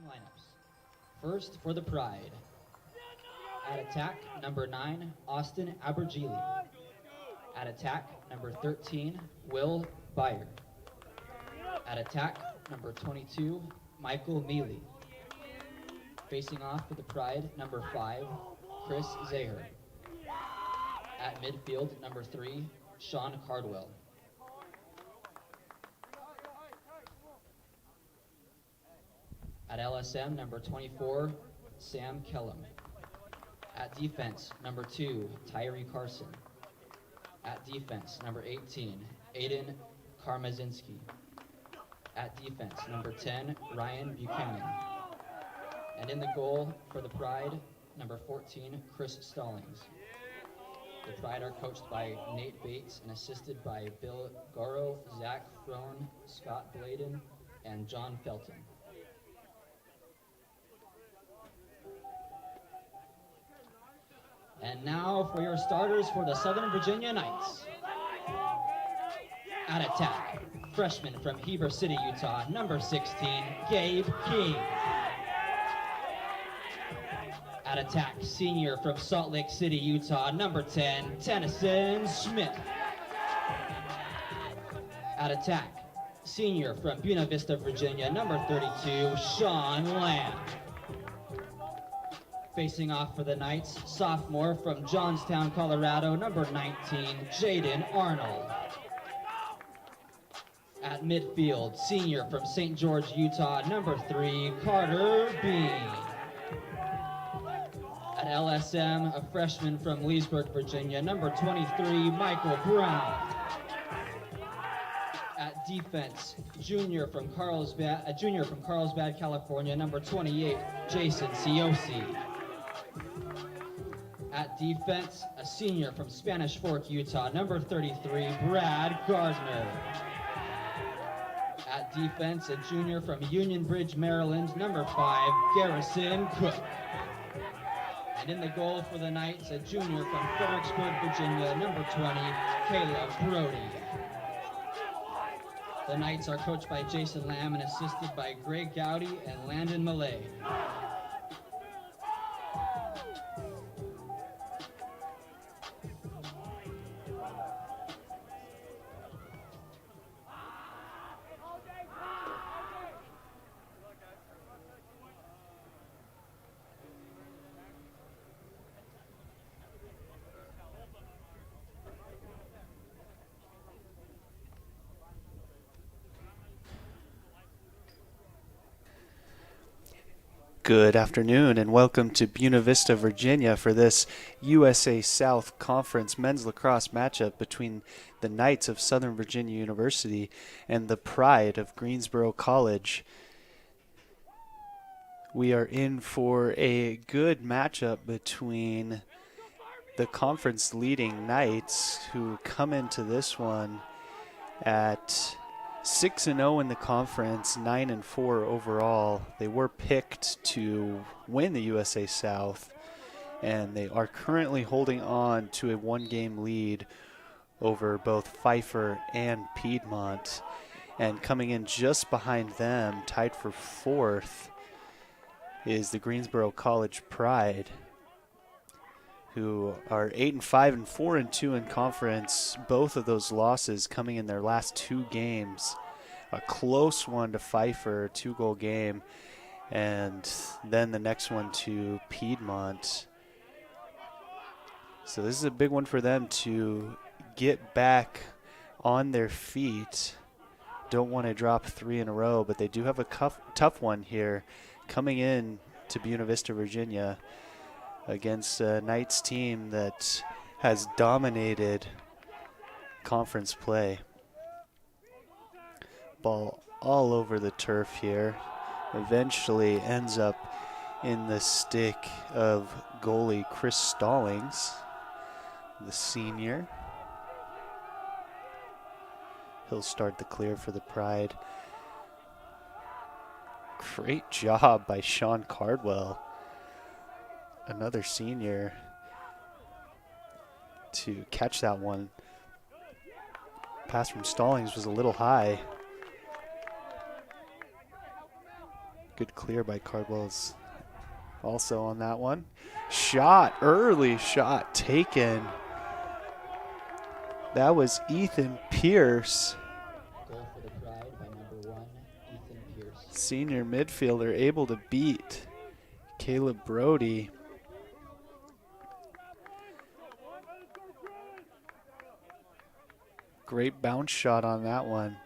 lineups. First for the Pride. At attack, number 9, Austin Abergili. At attack, number 13, Will Byer. At attack, number 22, Michael Mealy. Facing off for the Pride, number 5, Chris Zaher. At midfield, number 3, Sean Cardwell. At LSM, number 24, Sam Kellum. At defense, number 2, Tyree Carson. At defense, number 18, Aiden Karmazinski. At defense, number 10, Ryan Buchanan. And in the goal for the Pride, number 14, Chris Stallings. The Pride are coached by Nate Bates and assisted by Bill Goro, Zach Throne, Scott Bladen, and John Felton. And now for your starters for the Southern Virginia Knights. At attack, freshman from Heber City, Utah, number 16, Gabe King. At attack, senior from Salt Lake City, Utah, number 10, Tennyson Schmidt. At attack, senior from Buena Vista, Virginia, number 32, Sean Lamb. Facing off for the Knights, sophomore from Johnstown, Colorado, number 19, Jaden Arnold. At midfield, senior from St. George, Utah, number 3, Carter Bean. At LSM, a freshman from Leesburg, Virginia, number 23, Michael Brown. At defense, junior from Carlsbad, California, number 28, Jason Ciosi. At defense, a senior from Spanish Fork, Utah, number 33, Brad Gardner. At defense, a junior from Union Bridge, Maryland, number 5, Garrison Cook. And in the goal for the Knights, a junior from Fredericksburg, Virginia, number 20, Caleb Brody. The Knights are coached by Jason Lamb and assisted by Greg Gowdy and Landon Millay. Good afternoon and welcome to Buena Vista, Virginia for this USA South Conference men's lacrosse matchup between the Knights of Southern Virginia University and the Pride of Greensboro College. We are in for a good matchup between the conference leading Knights, who come into this one at 6-0 in the conference, 9-4 overall. They were picked to win the USA South, and they are currently holding on to a one-game lead over both Pfeiffer and Piedmont. And coming in just behind them, tied for fourth, is the Greensboro College Pride, who are 8-5 and 4-2 in conference. Both of those losses coming in their last two games. A close one to Pfeiffer, 2-goal game, and then the next one to Piedmont. So this is a big one for them to get back on their feet. Don't want to drop three in a row, but they do have a tough one here coming in to Buena Vista, Virginia, against a Knights team that has dominated conference play. Ball all over the turf here. Eventually ends up in the stick of goalie Chris Stallings, the senior. He'll start the clear for the Pride. Great job by Sean Cardwell, another senior, to catch that one. Pass from Stallings was a little high. Good clear by Cardwell's also on that one. Shot, early shot taken. That was Ethan Pierce, Goal for the Pride by number 1, Ethan Pierce. senior midfielder, able to beat Caleb Brody. Great bounce shot on that one.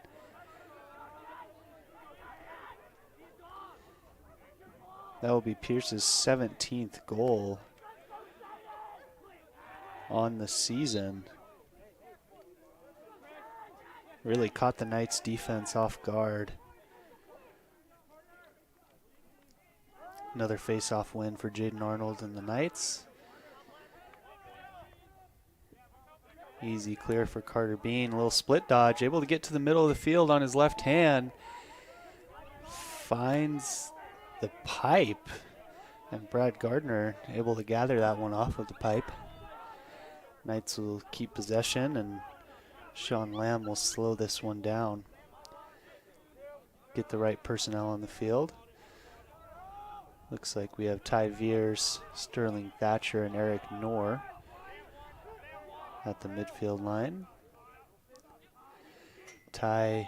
That will be Pierce's 17th goal on the season. Really caught the Knights defense off guard. Another face-off win for Jaden Arnold and the Knights. Easy clear for Carter Bean. A little split dodge, able to get to the middle of the field on his left hand. Finds the pipe, and Brad Gardner able to gather that one off of the pipe. Knights will keep possession, and Sean Lamb will slow this one down. Get the right personnel on the field. Looks like we have Ty Veers, Sterling Thatcher, and Eric Knorr at the midfield line. Ty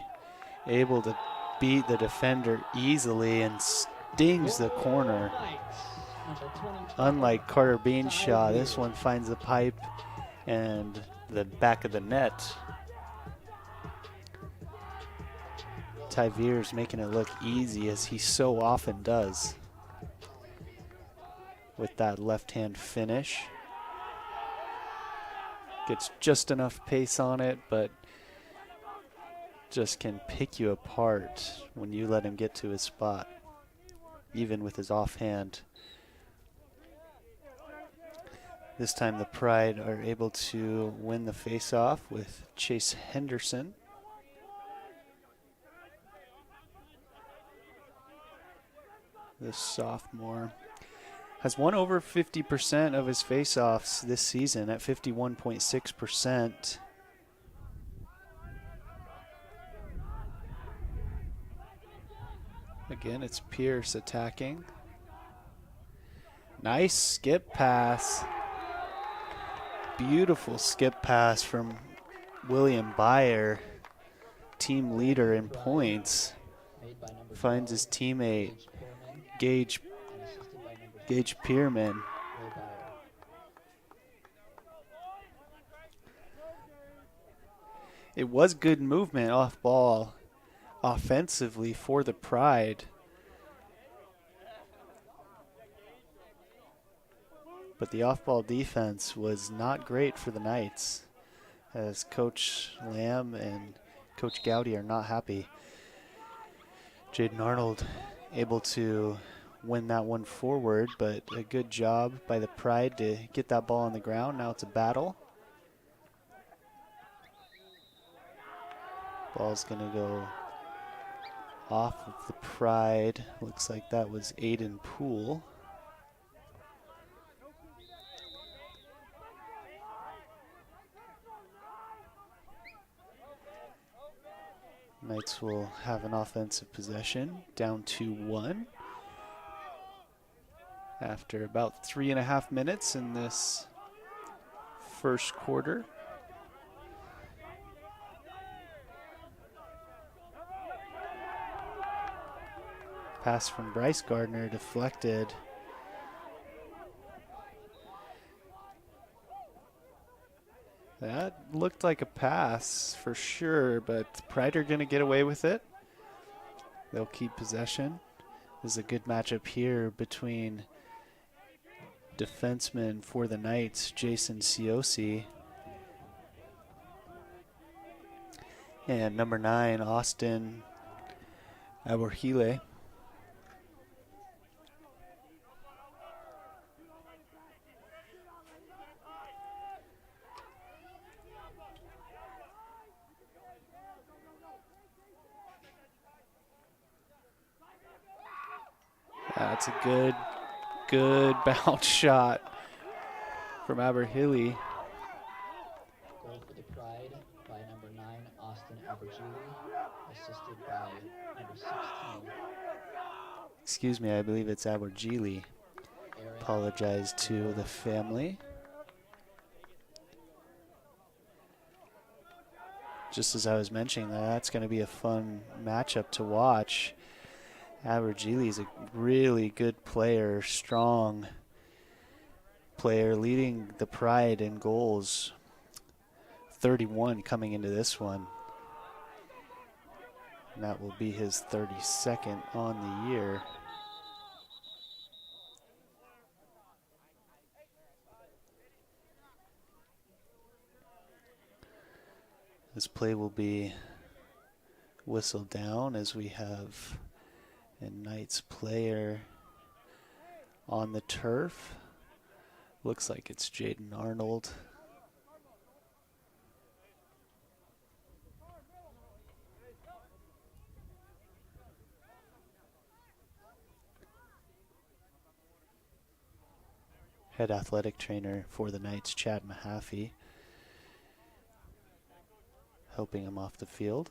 able to beat the defender easily and stings the corner. Unlike Carter Bean's shot, this one finds the pipe and the back of the net. Ty Veers making it look easy, as he so often does with that left-hand finish. Gets just enough pace on it, but just can pick you apart when you let him get to his spot, even with his offhand. This time the Pride are able to win the face-off with Chase Henderson. The sophomore has won over 50% of his face-offs this season at 51.6%. Again, it's Pierce attacking. Nice skip pass. Beautiful skip pass from William Byer, team leader in points. Finds his teammate, Gage Pierman. It was good movement off ball offensively for the Pride. But the off-ball defense was not great for the Knights, as Coach Lamb and Coach Gowdy are not happy. Jaden Arnold able to win that one forward, but a good job by the Pride to get that ball on the ground. Now it's a battle. Ball's going to go off of the Pride. Looks like that was Aiden Poole. Knights will have an offensive possession, down 2-1. After about 3.5 minutes in this first quarter. Pass from Bryce Gardner deflected. That looked like a pass for sure, but Pride are going to get away with it. They'll keep possession. This is a good matchup here between defenseman for the Knights, Jason Siosi, and number 9, Austin Aborhile. That's a good bounce shot from Aberhilly. Goal for the Pride by number 9, Austin Abergili, assisted by number 16, Excuse me, I believe it's Abergele. Aaron Apologize to the family. Just as I was mentioning, that's going to be a fun matchup to watch. Abergele is a really good player, strong player, leading the Pride in goals. 31 coming into this one. And that will be his 32nd on the year. This play will be whistled down as we have a Knights player on the turf. Looks like it's Jaden Arnold. Head athletic trainer for the Knights, Chad Mahaffey, helping him off the field.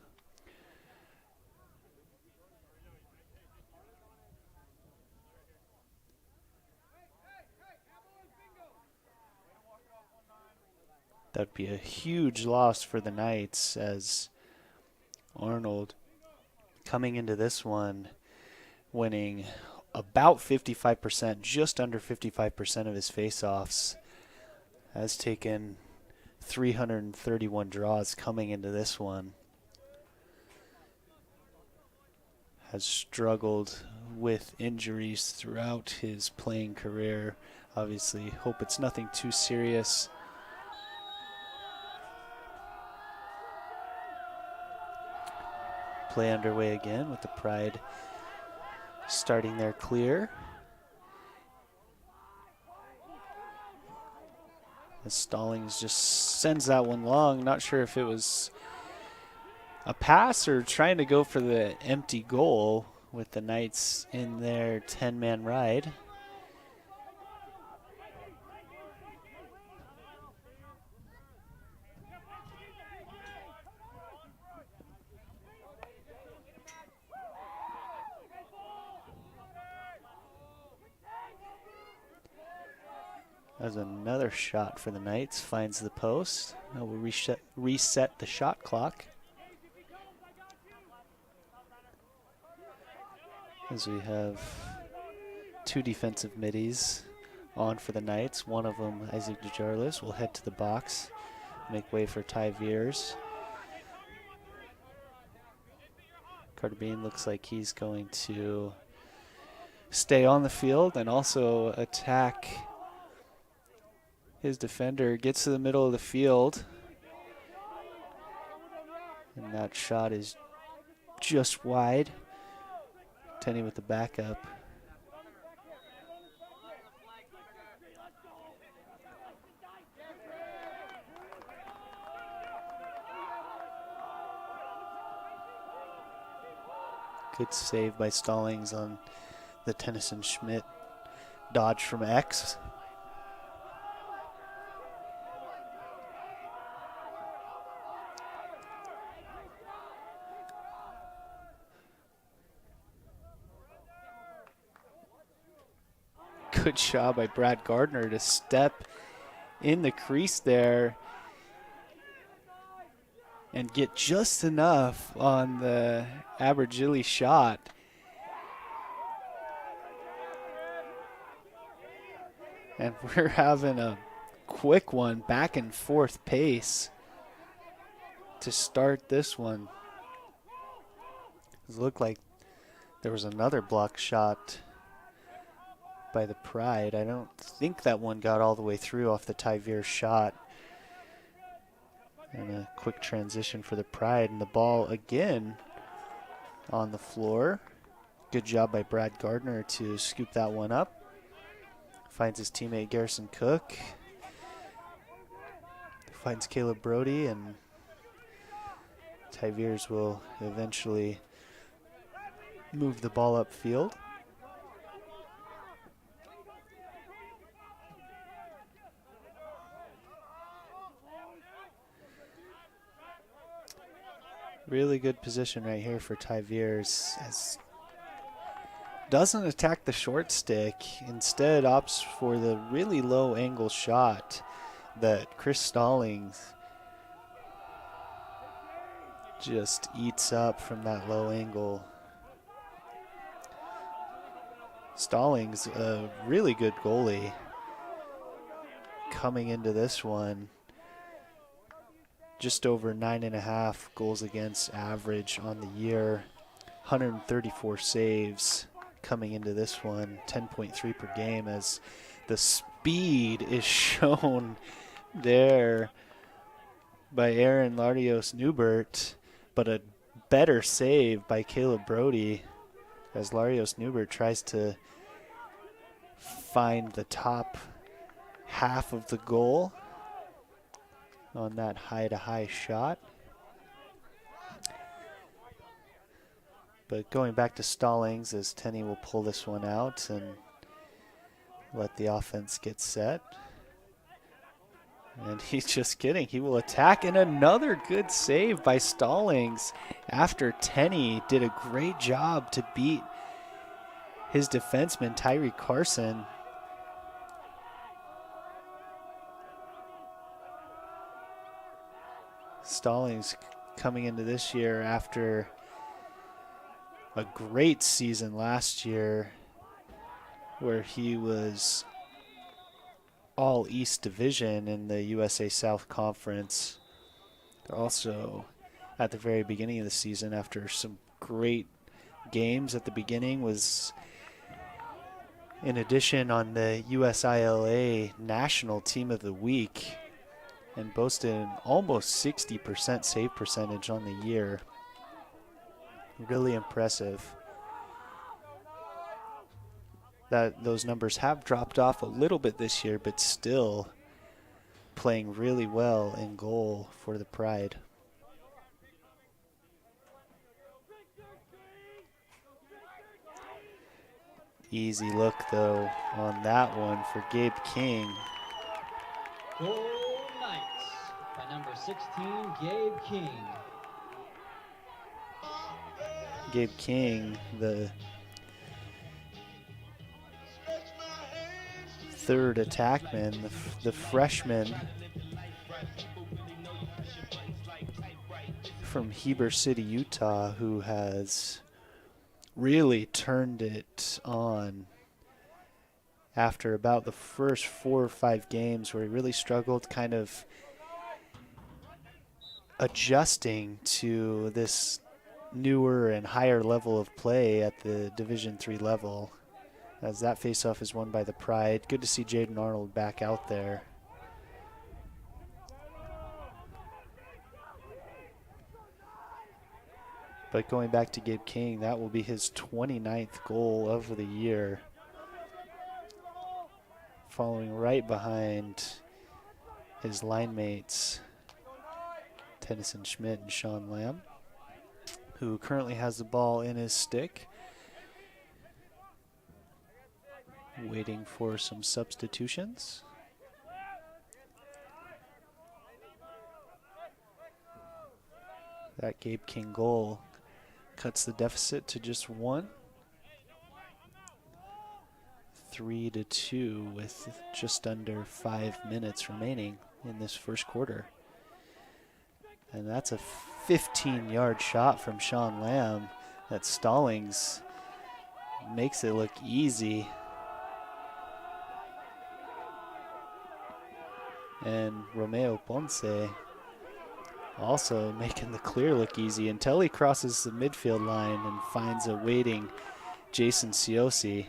That'd be a huge loss for the Knights, as Arnold coming into this one winning about 55%, just under 55% of his faceoffs, has taken 331 draws coming into this one. Has struggled with injuries throughout his playing career. Obviously, hope it's nothing too serious. Play underway again with the Pride starting their clear. As Stallings just sends that one long. Not sure if it was a pass or trying to go for the empty goal with the Knights in their 10-man ride. There's another shot for the Knights. Finds the post. Now we'll reset the shot clock. As we have two defensive middies on for the Knights. One of them, Isaac DeJarlis, will head to the box, make way for Ty Veers. Carter Bean looks like he's going to stay on the field and also attack his defender. Gets to the middle of the field, and that shot is just wide. Tenney with the backup. Good save by Stallings on the Tennyson Schmidt dodge from X. Good job by Brad Gardner to step in the crease there and get just enough on the Abergele shot. And we're having a quick one, back and forth pace to start this one. It looked like there was another block shot by the Pride. I don't think that one got all the way through off the Ty Veers shot. And a quick transition for the Pride, and the ball again on the floor. Good job by Brad Gardner to scoop that one up. Finds his teammate Garrison Cook. Finds Caleb Brody, and Ty Veers will eventually move the ball upfield. Really good position right here for Ty Veers, as doesn't attack the short stick, instead opts for the really low angle shot that Chris Stallings just eats up from that low angle. Stallings, a really good goalie coming into this one. Just over 9.5 goals against average on the year, 134 saves coming into this one, 10.3 per game, as the speed is shown there by Aaron Lardios Newbert, but a better save by Caleb Brody as Larios Newbert tries to find the top half of the goal on that high-to-high shot. But going back to Stallings, as Tenney will pull this one out and let the offense get set. And he's just kidding. He will attack, and another good save by Stallings after Tenney did a great job to beat his defenseman, Tyree Carson. Stallings coming into this year after a great season last year where he was all East Division in the USA South Conference. Also, at the very beginning of the season, after some great games at the beginning, was in addition on the USILA National Team of the Week and boasted an almost 60% save percentage on the year. Really impressive. Those numbers have dropped off a little bit this year, but still playing really well in goal for the Pride. Easy look, though, on that one for Gabe King. Goal Knights by number 16, Gabe King. Gabe King, the third attackman, the freshman from Heber City, Utah, who has really turned it on after about the first 4 or 5 games where he really struggled kind of adjusting to this newer and higher level of play at the Division III level, as that faceoff is won by the Pride. Good to see Jaden Arnold back out there. But going back to Gabe King, that will be his 29th goal of the year, following right behind his line mates, Tennyson Schmidt and Sean Lamb, who currently has the ball in his stick, waiting for some substitutions. That Gabe King goal cuts the deficit to just 1. 3-2 with just under 5 minutes remaining in this first quarter. And that's a 15-yard shot from Sean Lamb that Stallings makes it look easy. And Romeo Ponce also making the clear look easy until he crosses the midfield line and finds a waiting Jason Siosi.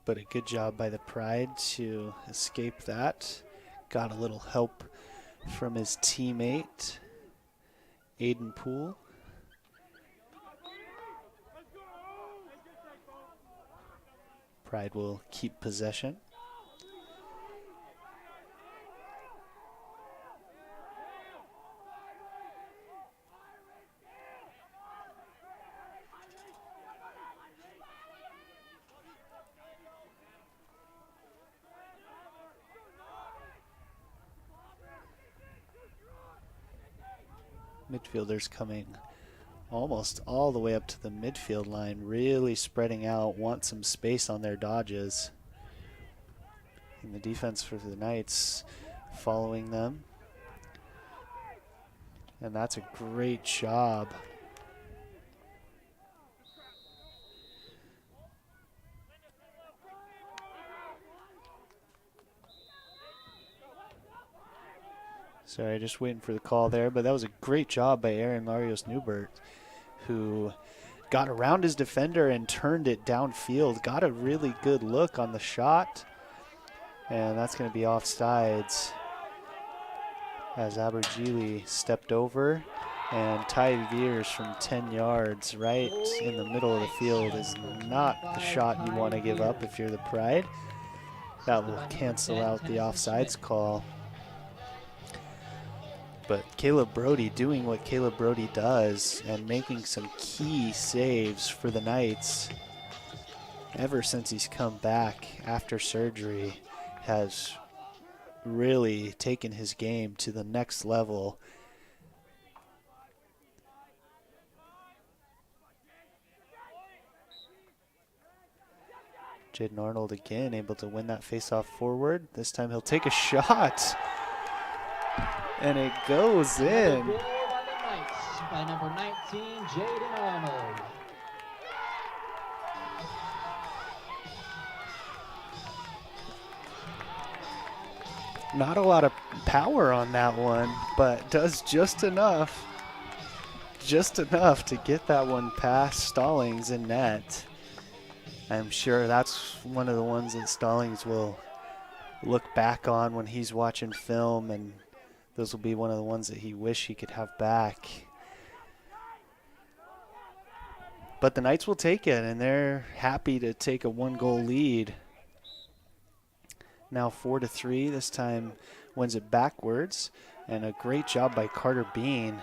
But a good job by the Pride to escape that. Got a little help from his teammate, Aiden Poole. Pride will keep possession. Midfielders coming almost all the way up to the midfield line, really spreading out, want some space on their dodges. And the defense for the Knights following them. And that's a great job. Sorry, just waiting for the call there, but that was a great job by Aaron Larios Newbert, who got around his defender and turned it downfield. Got a really good look on the shot, and that's going to be offsides as Abergili stepped over, and Ty Veers from 10 yards right in the middle of the field is not the shot you want to give up if you're the Pride. That will cancel out the offsides call. But Caleb Brody doing what Caleb Brody does and making some key saves for the Knights ever since he's come back after surgery has really taken his game to the next level. Jaden Arnold again able to win that faceoff forward. This time he'll take a shot. And it goes in. Goal by the Knights by number 19, Jaden Arnold. Not a lot of power on that one, but does just enough to get that one past Stallings in net. I'm sure that's one of the ones that Stallings will look back on when he's watching film, and those will be one of the ones that he wish he could have back. But the Knights will take it, and they're happy to take a 1-goal lead. Now 4-3. This time wins it backwards, and a great job by Carter Bean.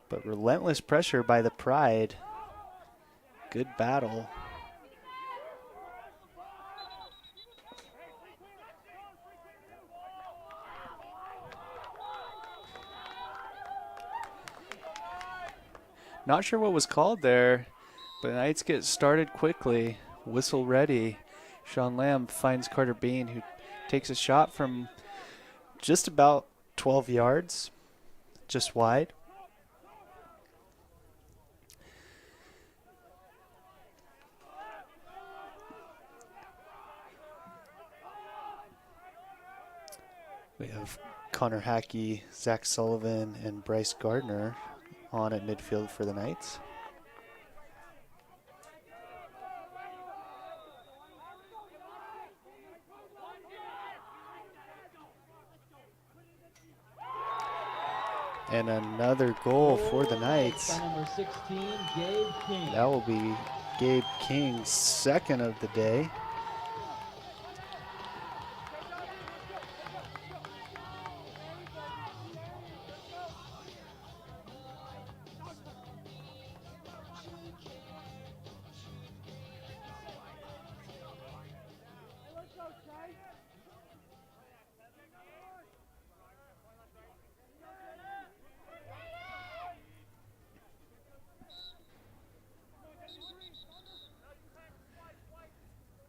But relentless pressure by the Pride. Good battle. Not sure what was called there, but Knights get started quickly. Whistle ready. Sean Lamb finds Carter Bean, who takes a shot from just about 12 yards, just wide. We have Connor Hackey, Zach Sullivan, and Bryce Gardner on at midfield for the Knights. And another goal for the Knights. Number 16, Gabe King. That will be Gabe King's second of the day.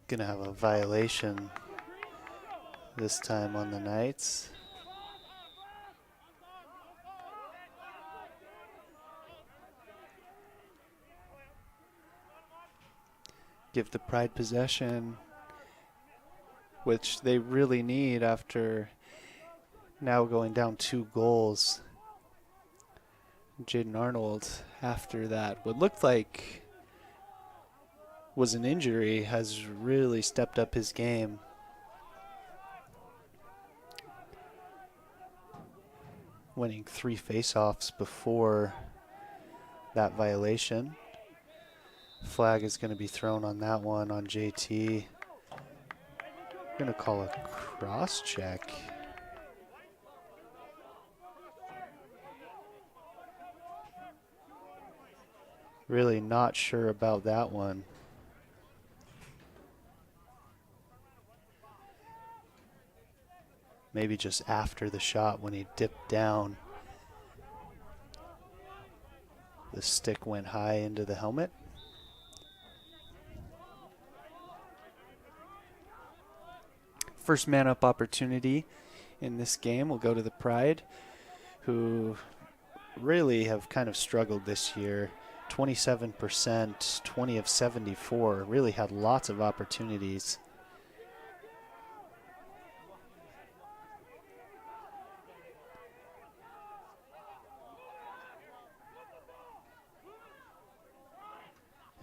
Gonna have a violation this time on the Knights. Give the Pride possession, which they really need after now going down 2 goals. Jaden Arnold, after that, what looked like was an injury, has really stepped up his game. Winning 3 faceoffs before that violation. Flag is going to be thrown on that one on JT. We're going to call a cross check. Really not sure about that one. Maybe just after the shot when he dipped down. The stick went high into the helmet. First man up opportunity in this game will go to the Pride, who really have kind of struggled this year. 27%, 20 of 74, really had lots of opportunities.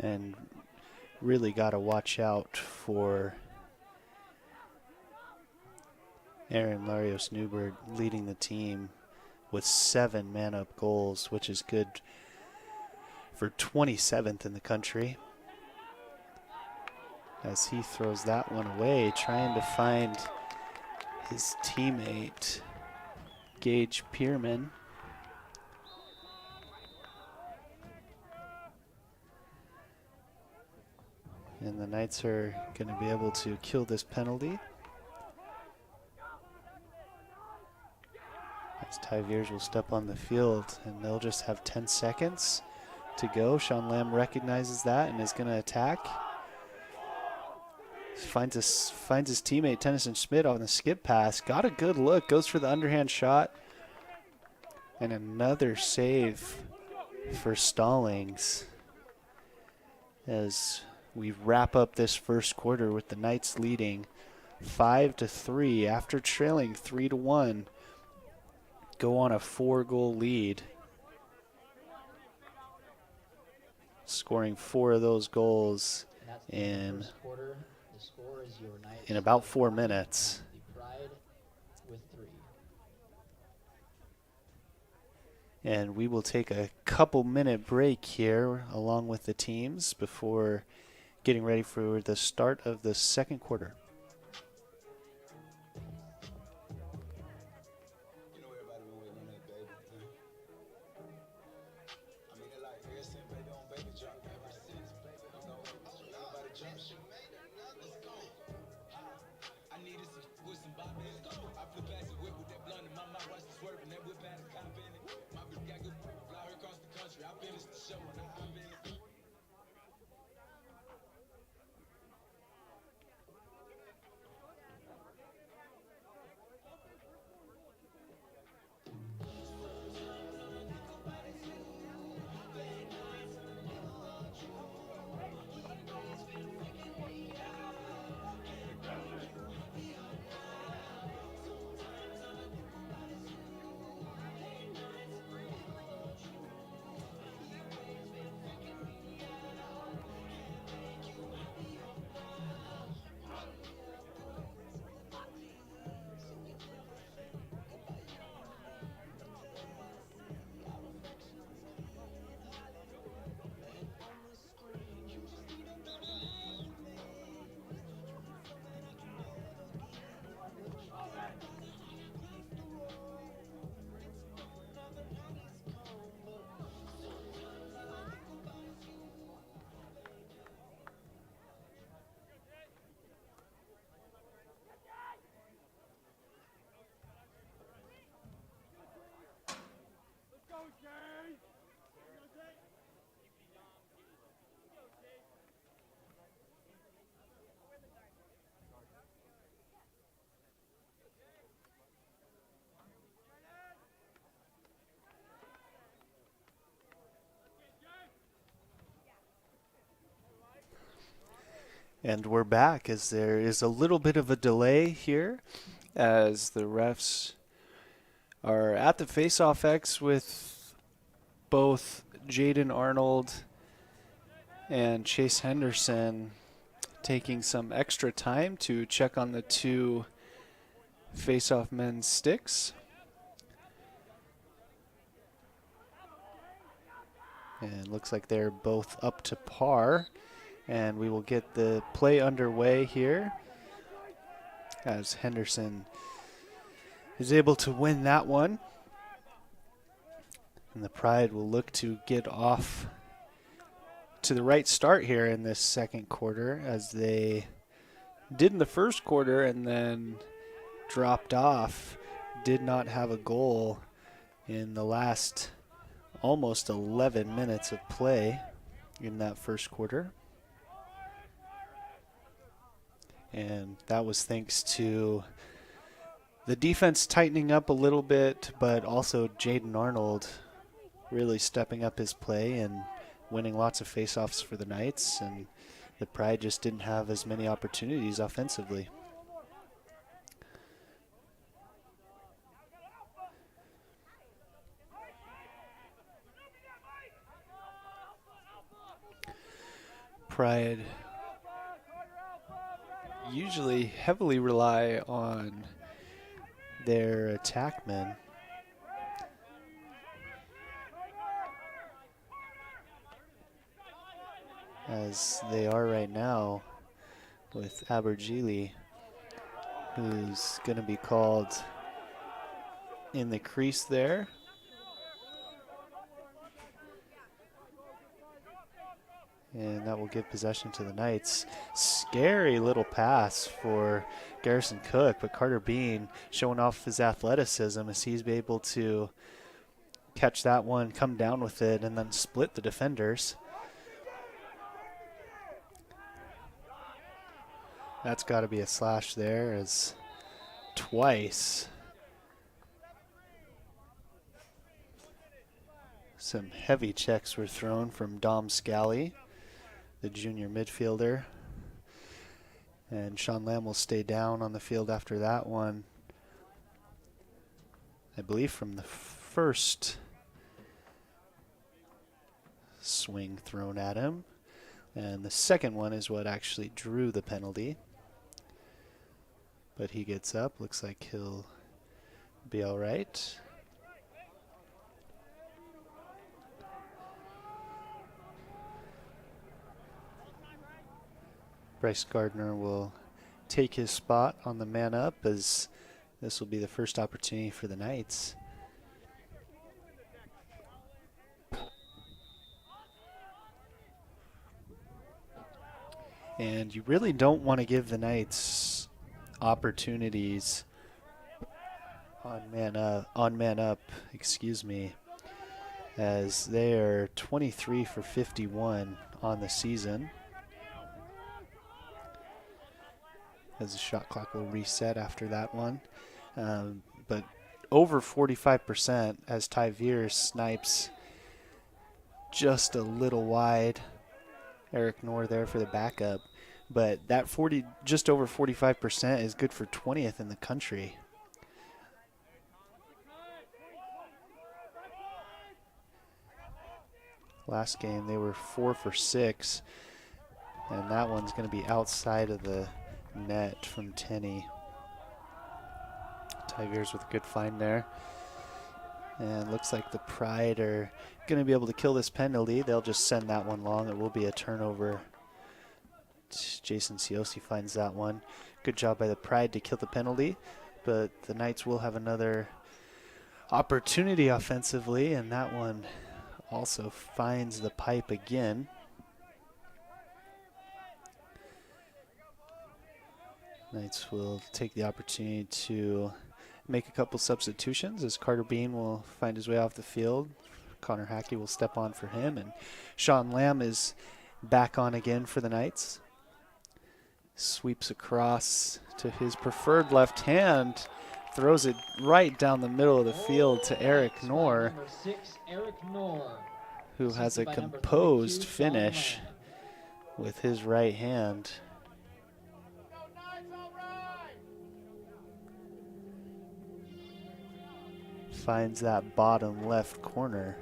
And really got to watch out for Aaron Larios Newberg leading the team with 7 man-up goals, which is good for 27th in the country. As he throws that one away, trying to find his teammate, Gage Pierman. And the Knights are going to be able to kill this penalty. As Ty Veers will step on the field, and they'll just have 10 seconds to go. Sean Lamb recognizes that and is going to attack. Finds his teammate Tennyson Schmidt on the skip pass. Got a good look, goes for the underhand shot. And another save for Stallings as we wrap up this first quarter with the Knights leading 5-3 after trailing 3-1. Go on a 4-goal lead, scoring 4 of those goals in about 4 minutes. The Pride with 3. And we will take a couple-minute break here along with the teams before getting ready for the start of the second quarter. And we're back as there is a little bit of a delay here as the refs are at the face-off X with both Jaden Arnold and Chase Henderson taking some extra time to check on the 2 face-off men's sticks. And looks like they're both up to par. And we will get the play underway here as Henderson is able to win that one. And the Pride will look to get off to the right start here in this second quarter, as they did in the first quarter and then dropped off. Did not have a goal in the last almost 11 minutes of play in that first quarter. And that was thanks to the defense tightening up a little bit, but also Jaden Arnold really stepping up his play and winning lots of faceoffs for the Knights. And the Pride just didn't have as many opportunities offensively. Pride usually heavily rely on their attackmen. As they are right now with Abergili, who's going to be called in the crease there. And that will give possession to the Knights. Scary little pass for Garrison Cook, but Carter Bean showing off his athleticism as he's able to catch that one, come down with it, and then split the defenders. That's got to be a slash there, as twice some heavy checks were thrown from Dom Scally, the junior midfielder. And Sean Lamb will stay down on the field after that one. I believe from the first swing thrown at him. And the second one is what actually drew the penalty. But he gets up. Looks like he'll be all right. Bryce Gardner will take his spot on the man up, as this will be the first opportunity for the Knights. And you really don't want to give the Knights opportunities on man up, as they are 23 for 51 on the season. As the shot clock will reset after that one. But over 45% as Ty Veers snipes just a little wide. Eric Knorr there for the backup. But that just over 45% is good for 20th in the country. Last game they were 4 for 6. And that one's going to be outside of the net from Tenney. Ty Veers with a good find there. And looks like the Pride are going to be able to kill this penalty. They'll just send that one long. It will be a turnover. Jason Ciosi finds that one. Good job by the Pride to kill the penalty. But the Knights will have another opportunity offensively, and that one also finds the pipe again. Knights will take the opportunity to make a couple substitutions, as Carter Bean will find his way off the field. Connor Hackey will step on for him, and Sean Lamb is back on again for the Knights. Sweeps across to his preferred left hand, throws it right down the middle of the field to Eric Knorr, who has a composed finish with his right hand. Finds that bottom left corner.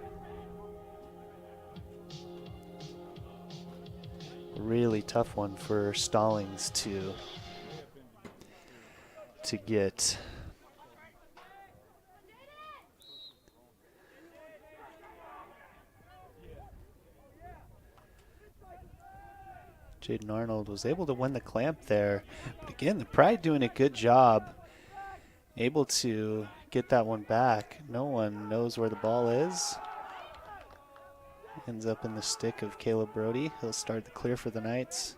Really tough one for Stallings to get. Jaden Arnold was able to win the clamp there. But again, the Pride doing a good job. Able to get that one back. No one knows where the ball is. Ends up in the stick of Caleb Brody. He'll start the clear for the Knights.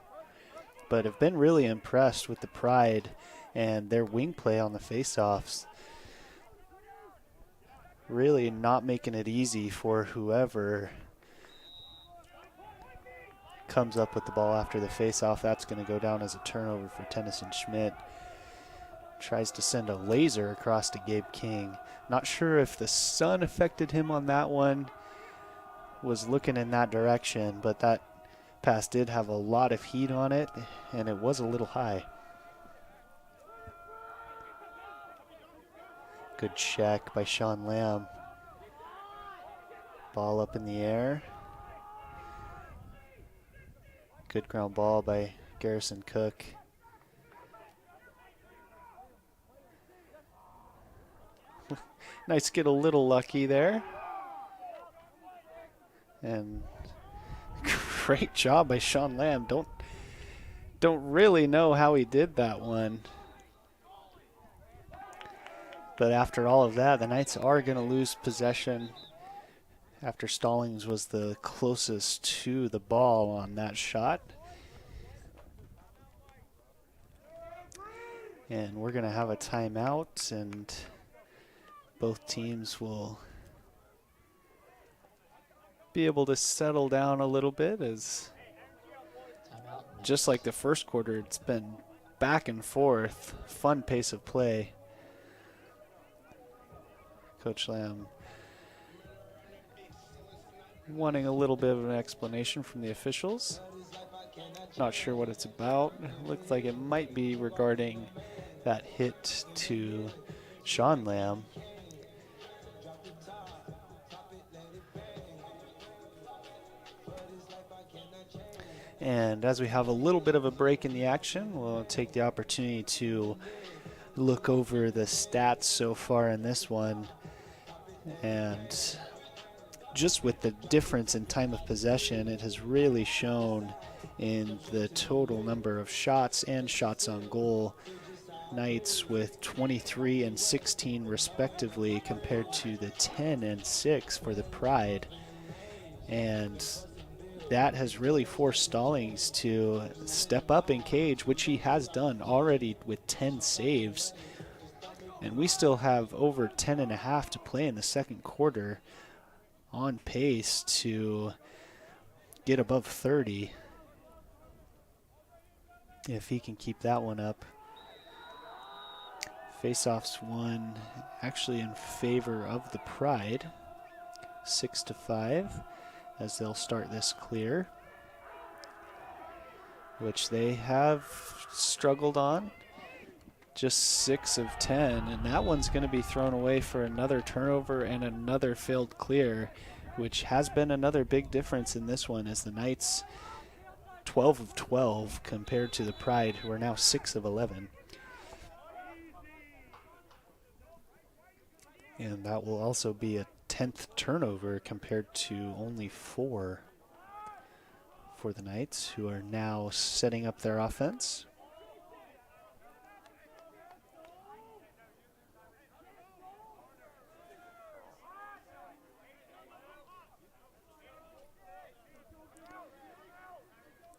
But have been really impressed with the Pride and their wing play on the faceoffs. really not making it easy for whoever comes up with the ball after the faceoff. That's going to go down as a turnover for Tennyson Schmidt. Tries to send a laser across to Gabe King. Not sure if the sun affected him on that one. Was looking in that direction, but that pass did have a lot of heat on it, and it was a little high. Good check by Sean Lamb. Ball up in the air. Good ground ball by Garrison Cook. Nice to get a little lucky there. And great job by Sean Lamb. Don't really know how he did that one. But after all of that, the Knights are going to lose possession after Stallings was the closest to the ball on that shot. And we're going to have a timeout, and both teams will be able to settle down a little bit, as just like the first quarter, it's been back and forth, fun pace of play. Coach Lamb wanting a little bit of an explanation from the officials. Not sure what it's about. Looks like it might be regarding that hit to Sean Lamb. And as we have a little bit of a break in the action, we'll take the opportunity to look over the stats so far in this one. And just with the difference in time of possession, it has really shown in the total number of shots and shots on goal. Knights with 23 and 16 respectively, compared to the 10 and 6 for the Pride. And that has really forced Stallings to step up in cage, which he has done already with 10 saves. And we still have over 10 and a half to play in the second quarter, on pace to get above 30 if he can keep that one up. Faceoffs won actually in favor of the Pride, 6-5, as they'll start this clear, which they have struggled on. Just 6 of 10, and that one's going to be thrown away for another turnover and another failed clear, which has been another big difference in this one, as the Knights 12 of 12 compared to the Pride, who are now 6 of 11. And that will also be a 10th turnover compared to only 4 for the Knights, who are now setting up their offense.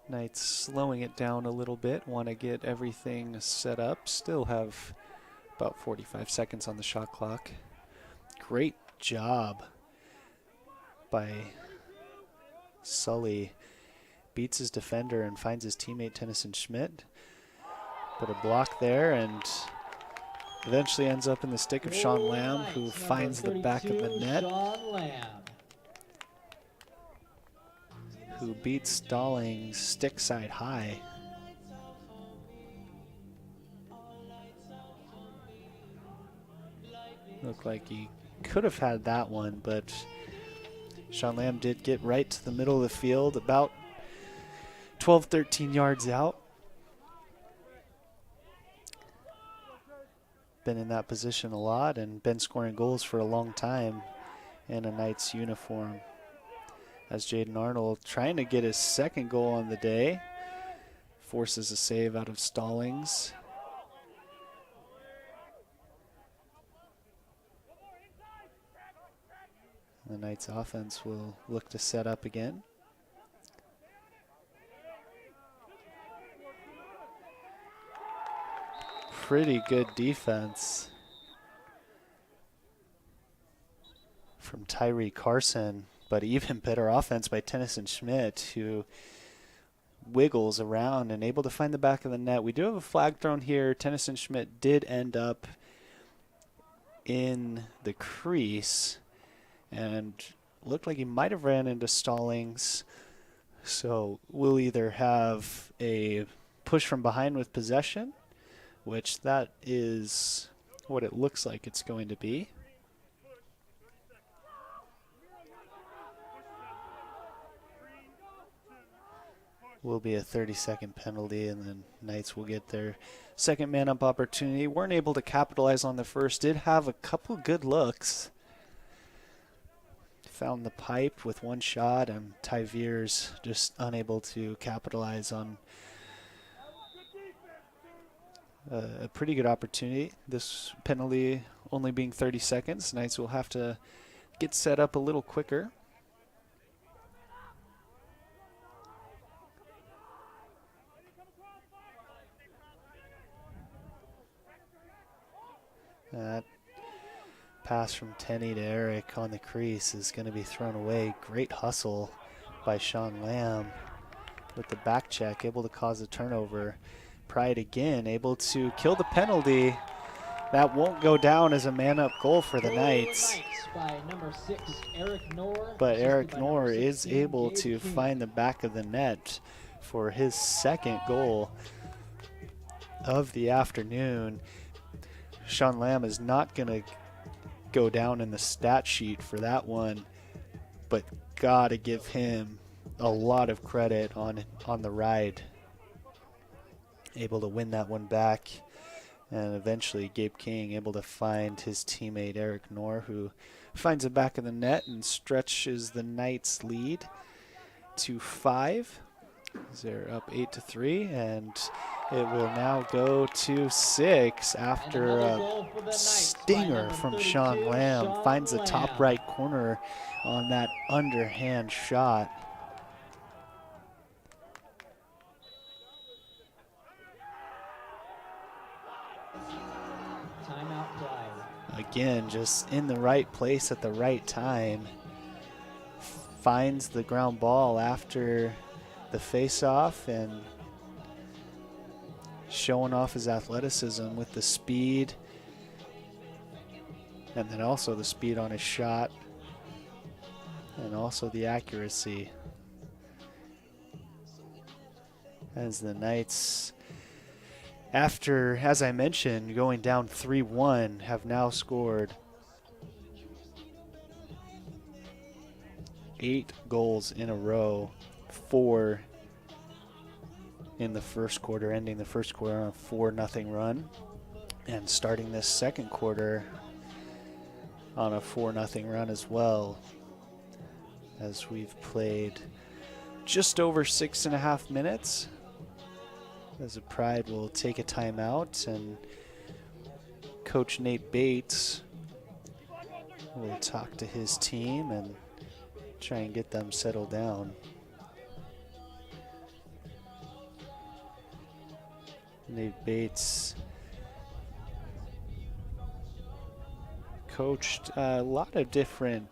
Knights slowing it down a little bit, want to get everything set up. Still have about 45 seconds on the shot clock. Great job by Sully. Beats his defender and finds his teammate Tennyson Schmidt. But a block there, and eventually ends up in the stick of Sean Lamb, who finds the back of the net. Sean Lamb. Who beats Stallings stick side high. Looked like he could have had that one, but Sean Lamb did get right to the middle of the field, about 12, 13 yards out. Been in that position a lot and been scoring goals for a long time in a Knights uniform. As Jaden Arnold, trying to get his second goal on the day, forces a save out of Stallings. The Knights offense will look to set up again. Pretty good defense. from Tyree Carson, but even better offense by Tennyson Schmidt, who wiggles around and able to find the back of the net. We do have a flag thrown here. Tennyson Schmidt did end up in the crease and looked like he might have ran into Stallings. So we'll either have a push from behind with possession, which that is what it looks like it's going to be. Will be a 30-second penalty, and then Knights will get their second man-up opportunity. Weren't able to capitalize on the first. Did have a couple good looks. Found the pipe with one shot, and Ty Veers just unable to capitalize on a pretty good opportunity. This penalty only being 30 seconds. Knights will have to get set up a little quicker. That pass from Tenney to Eric on the crease is going to be thrown away. Great hustle by Sean Lamb with the back check, able to cause a turnover. Pride again, able to kill the penalty. That won't go down as a man-up goal for the Knights. By number 6, Eric Knorr. But Eric by Knorr number is 16, able Gabe to King. find the back of the net for his second goal of the afternoon. Sean Lamb is not going to go down in the stat sheet for that one, but gotta give him a lot of credit on the ride. Able to win that one back, and eventually Gabe King able to find his teammate Eric Knorr, who finds the back of the net and stretches the Knights' lead to 5. They're up 8-3, and it will now go to 6 after a stinger from Sean Lamb. Finds the top right corner on that underhand shot. Timeout Pride. Again, just in the right place at the right time. Finds the ground ball after the face-off and showing off his athleticism with the speed, and then also the speed on his shot, and also the accuracy. As the Knights, after, as I mentioned, going down 3-1, have now scored 8 goals in a row, 4 in the first quarter, ending the first quarter on a 4-0 run, and starting this second quarter on a 4-0 run as well, as we've played just over 6.5 minutes. As the Pride will take a timeout, and Coach Nate Bates will talk to his team and try and get them settled down. Nate Bates coached at a lot of different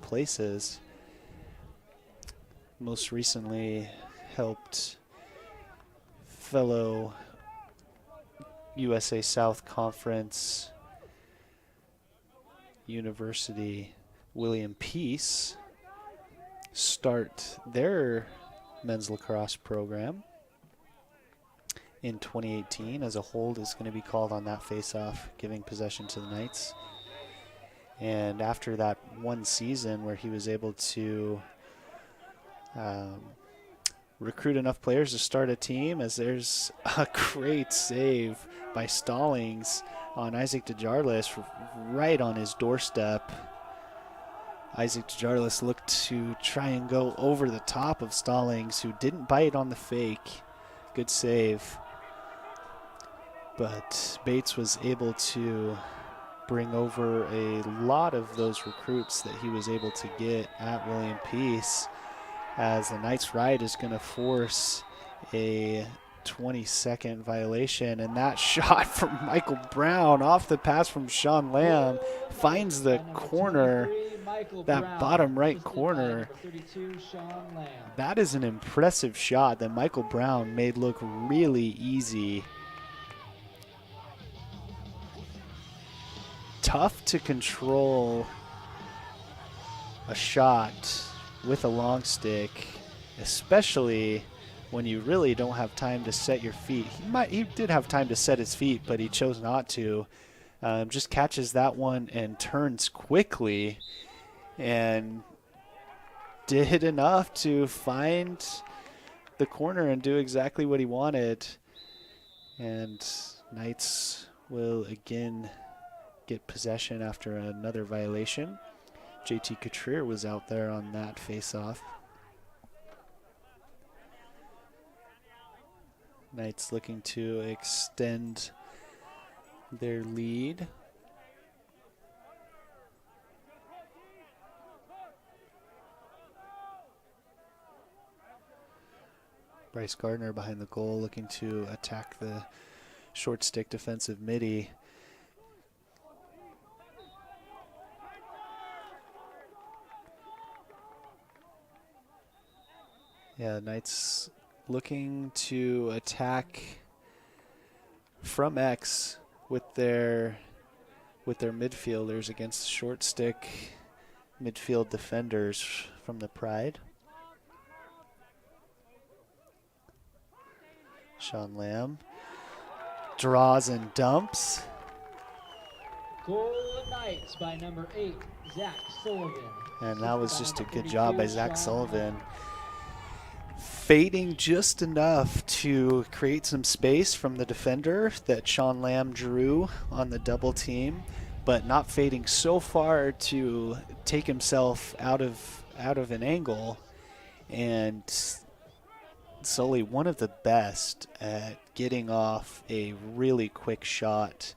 places. Most recently helped fellow USA South Conference University William Peace start their men's lacrosse program in 2018, as a hold is going to be called on that face-off, giving possession to the Knights. And after that one season where he was able to recruit enough players to start a team, as there's a great save by Stallings on Isaac DeJarlis right on his doorstep. Isaac DeJarlis looked to try and go over the top of Stallings, who didn't bite on the fake. Good save. But Bates was able to bring over a lot of those recruits that he was able to get at William Peace, as the Knights ride is going to force a 20-second violation, and that shot from Michael Brown off the pass from Sean Lamb finds the corner, that bottom right corner. That is an impressive shot that Michael Brown made look really easy. Tough to control a shot with a long stick, especially when you really don't have time to set your feet. He did have time to set his feet, but he chose not to. Just catches that one and turns quickly and did enough to find the corner and do exactly what he wanted. And Knights will again get possession after another violation. JT Cotrier was out there on that face-off. Knights looking to extend their lead. Bryce Gardner behind the goal looking to attack the short stick defensive midi. Yeah, Knights looking to attack from X with their midfielders against short stick midfield defenders from the Pride. Sean Lamb draws and dumps. Goal Knights by number 8, Zach Sullivan. And that was just a good job by Zach Sullivan. Fading just enough to create some space from the defender that Sean Lamb drew on the double team, but not fading so far to take himself out of an angle. And Sully, one of the best at getting off a really quick shot,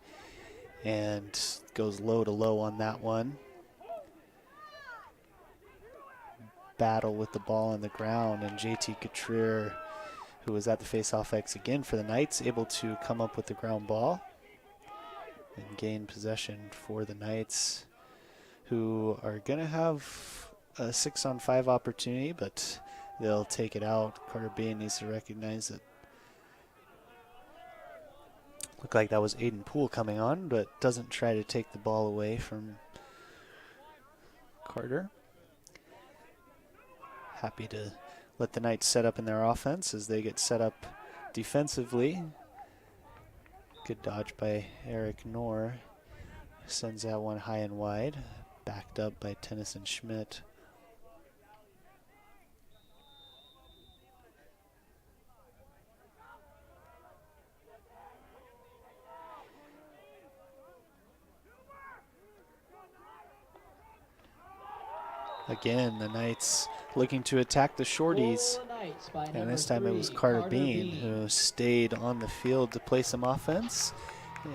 and goes low to low on that one. Battle with the ball on the ground, and JT Cotrier, who was at the face-off X again for the Knights, able to come up with the ground ball and gain possession for the Knights, who are going to have a 6-on-5 opportunity, but they'll take it out. Carter Bain needs to recognize it. Looked like that was Aiden Poole coming on, but doesn't try to take the ball away from Carter. Happy to let the Knights set up in their offense as they get set up defensively. Good dodge by Eric Knorr. Sends that one high and wide. Backed up by Tennyson Schmidt. Again, the Knights looking to attack the shorties. And this time it was Carter Bean who stayed on the field to play some offense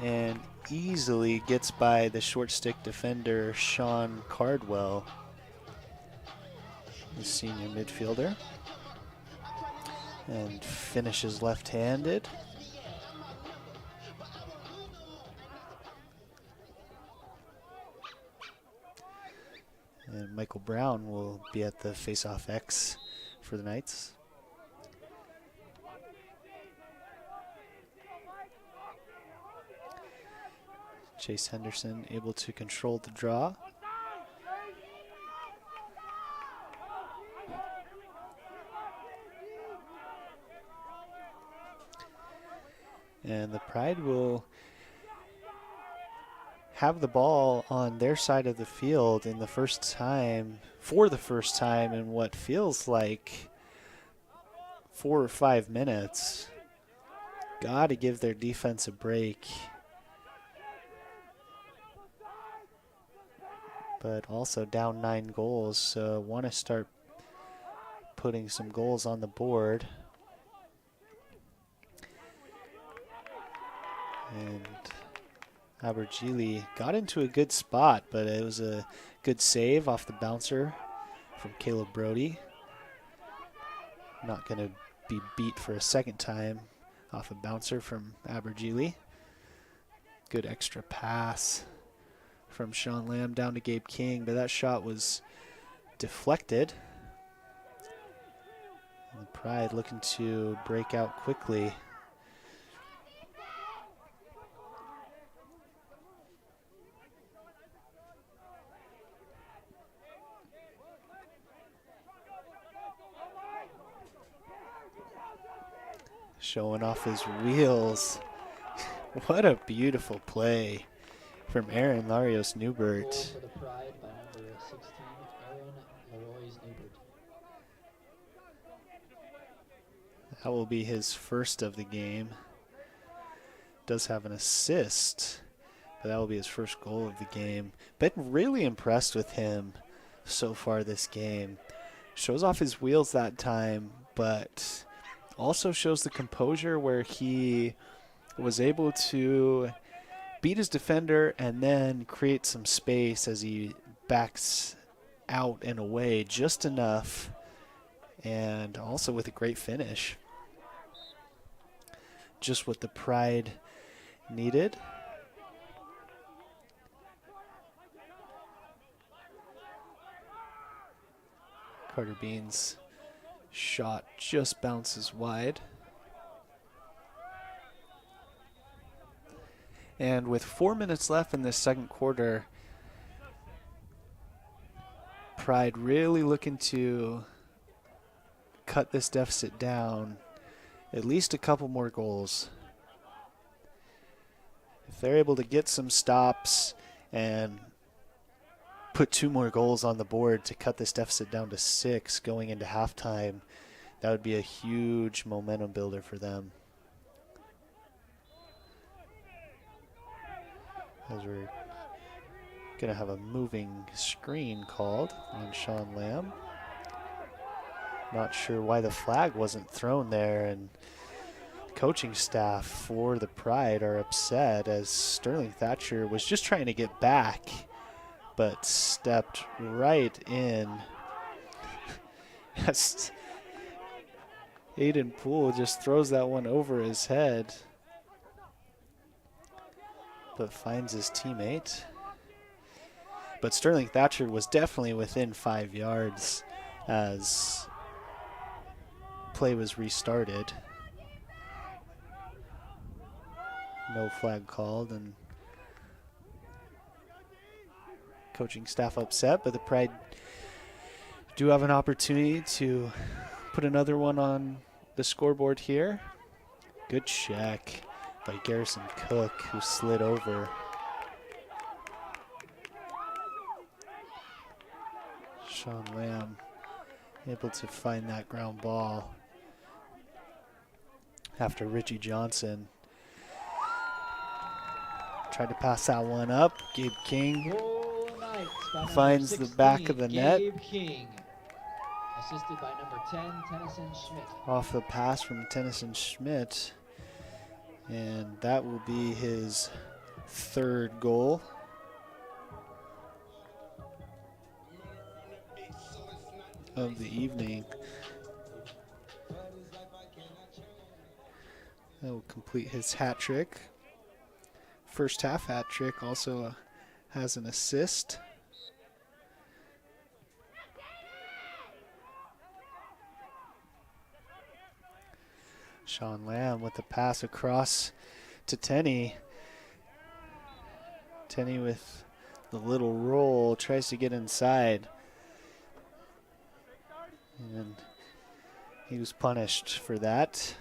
and easily gets by the short stick defender Sean Cardwell, the senior midfielder, and finishes left-handed. And Michael Brown will be at the face-off X for the Knights. Chase Henderson able to control the draw. And the Pride will have the ball on their side of the field for the first time in what feels like 4 or 5 minutes. Got to give their defense a break. But also down 9 goals, so want to start putting some goals on the board. And Abergili got into a good spot, but it was a good save off the bouncer from Caleb Brody. Not going to be beat for a second time Off a bouncer from Abergele. Good extra pass from Sean Lamb down to Gabe King, but that shot was deflected. And the Pride looking to break out quickly. Showing off his wheels. What a beautiful play from Aaron Larios Goal Newbert. for the Pride by number 16, Aaron Leroy's Newbert. That will be his first of the game. Does have an assist, but that will be his first goal of the game. Been really impressed with him so far this game. Shows off his wheels that time, but also shows the composure where he was able to beat his defender and then create some space as he backs out and away just enough, and also with a great finish. Just what the Pride needed. Carter Bean's shot just bounces wide. And with 4 minutes left in this second quarter, Pride really looking to cut this deficit down at least a couple more goals. If they're able to get some stops and put 2 more goals on the board to cut this deficit down to 6 going into halftime, that would be a huge momentum builder for them. As we're going to have a moving screen called on Sean Lamb. Not sure why the flag wasn't thrown there, and coaching staff for the Pride are upset as Sterling Thatcher was just trying to get back but stepped right in. Aiden Poole just throws that one over his head, but finds his teammate. But Sterling Thatcher was definitely within 5 yards as play was restarted. No flag called, and coaching staff upset, but the Pride do have an opportunity to put another one on the scoreboard here. Good check by Garrison Cook, who slid over. Sean Lamb able to find that ground ball after Richie Johnson tried to pass that one up. Gabe King finds the back of the net. Gabe King, assisted by number 10, Tennyson Schmidt. Off the pass from Tennyson Schmidt. And that will be his 3rd goal. Of the evening. That will complete his hat trick. First half hat trick, also has an assist. Sean Lamb with the pass across to Tenney. Tenney with the little roll, tries to get inside. And he was punished for that.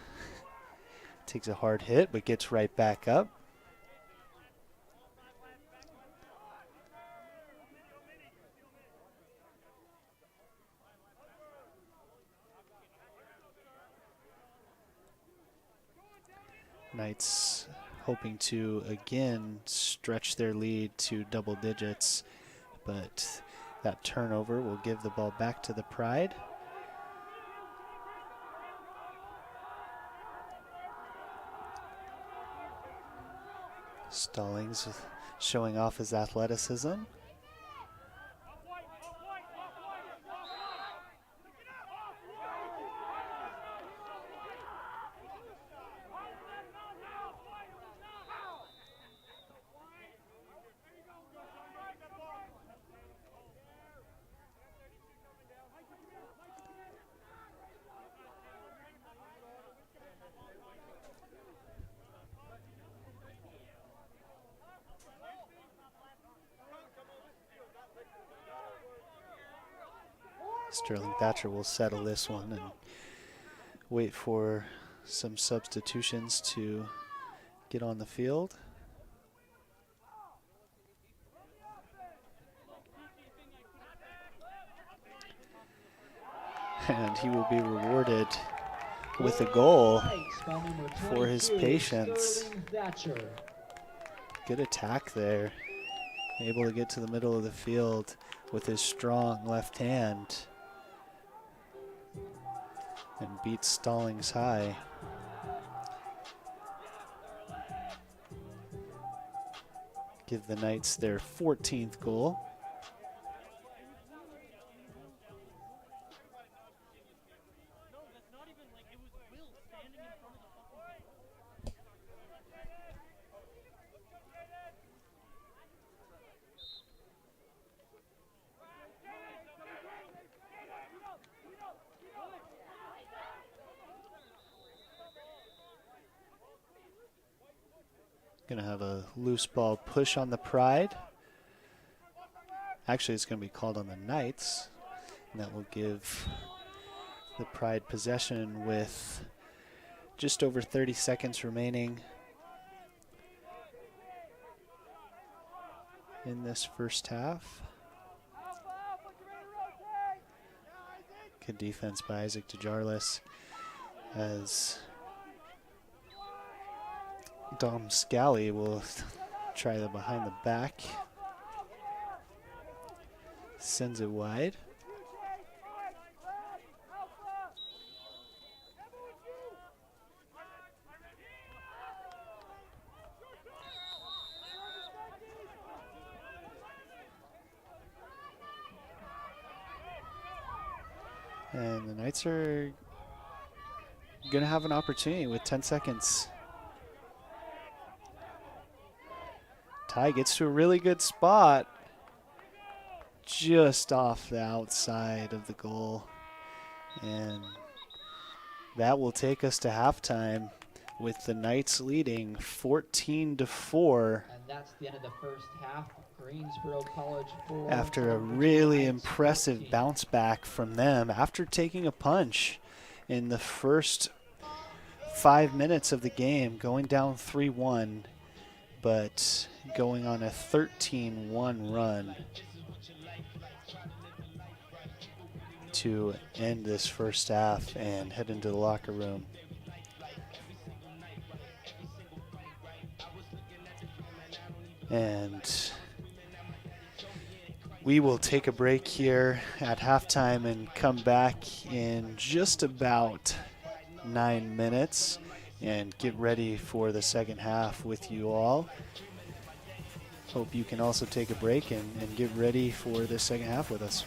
Takes a hard hit, but gets right back up. Knights hoping to again stretch their lead to double digits, but that turnover will give the ball back to the Pride. Stallings showing off his athleticism. Sterling Thatcher will settle this one and wait for some substitutions to get on the field. And he will be rewarded with a goal for his patience. Good attack there. Able to get to the middle of the field with his strong left hand and beat Stallings high. Give the Knights their 14th goal. Gonna have a loose ball push on the Pride. Actually, it's gonna be called on the Knights, and that will give the Pride possession with just over 30 seconds remaining in this first half. Good defense by Isaac DeJarlis as Dom Scally will try the behind the back. Sends it wide. And the Knights are going to have an opportunity with 10 seconds. Ty gets to a really good spot, just off the outside of the goal. And that will take us to halftime with the Knights leading 14-4. And that's the end of the first half. Greensboro College 4. After a really impressive bounce back from them after taking a punch in the first 5 minutes of the game, going down 3-1, but going on a 13-1 run to end this first half and head into the locker room. And we will take a break here at halftime and come back in just about 9 minutes and get ready for the second half with you all. Hope you can also take a break and get ready for the second half with us.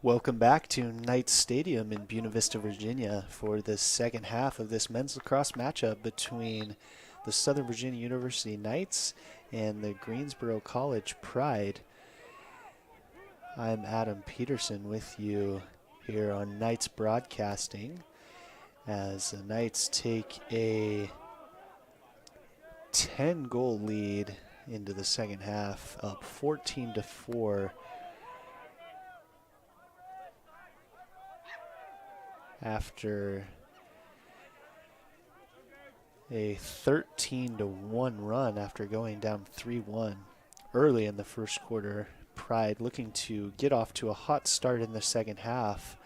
Welcome back to Knights Stadium in Buena Vista, Virginia for the second half of this men's lacrosse matchup between the Southern Virginia University Knights and the Greensboro College Pride. I'm Adam Peterson with you here on Knights Broadcasting as the Knights take a 10-goal lead into the second half, up 14-4. After a 13-1 run after going down 3-1 early in the first quarter. Pride looking to get off to a hot start in the second half.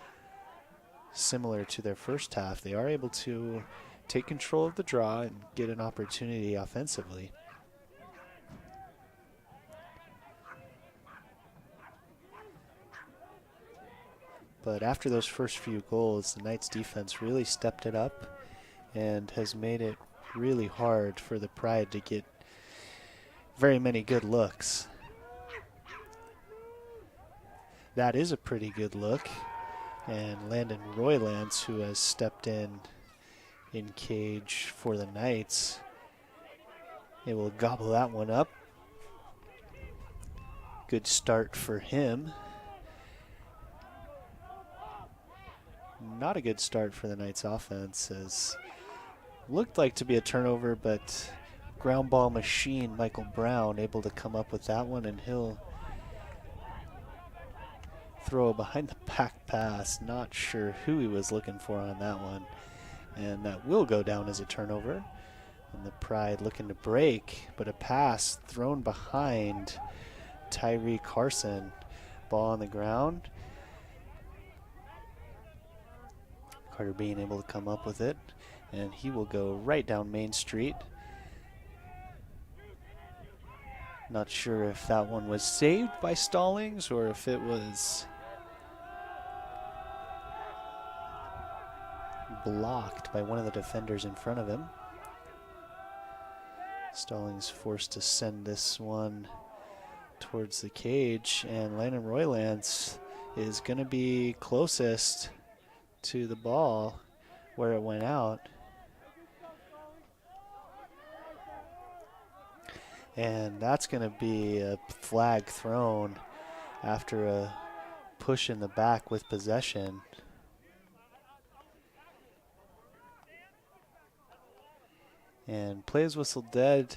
Similar to their first half, they are able to take control of the draw and get an opportunity offensively. But after those first few goals, the Knights defense really stepped it up and has made it really hard for the Pride to get very many good looks. That is a pretty good look. And Landon Roylance, who has stepped in cage for the Knights, it will gobble that one up. Good start for him. Not a good start for the Knights offense, as looked like to be a turnover, but ground ball machine Michael Brown able to come up with that one, and he'll throw a behind the back pass. Not sure who he was looking for on that one, and that will go down as a turnover. And the Pride looking to break, but a pass thrown behind Tyree Carson. Ball on the ground. Carter being able to come up with it, and he will go right down Main Street. Not sure if that one was saved by Stallings or if it was blocked by one of the defenders in front of him. Stallings forced to send this one towards the cage, and Landon Roylance is going to be closest to the ball where it went out. And that's going to be a flag thrown after a push in the back with possession. And play is whistled dead.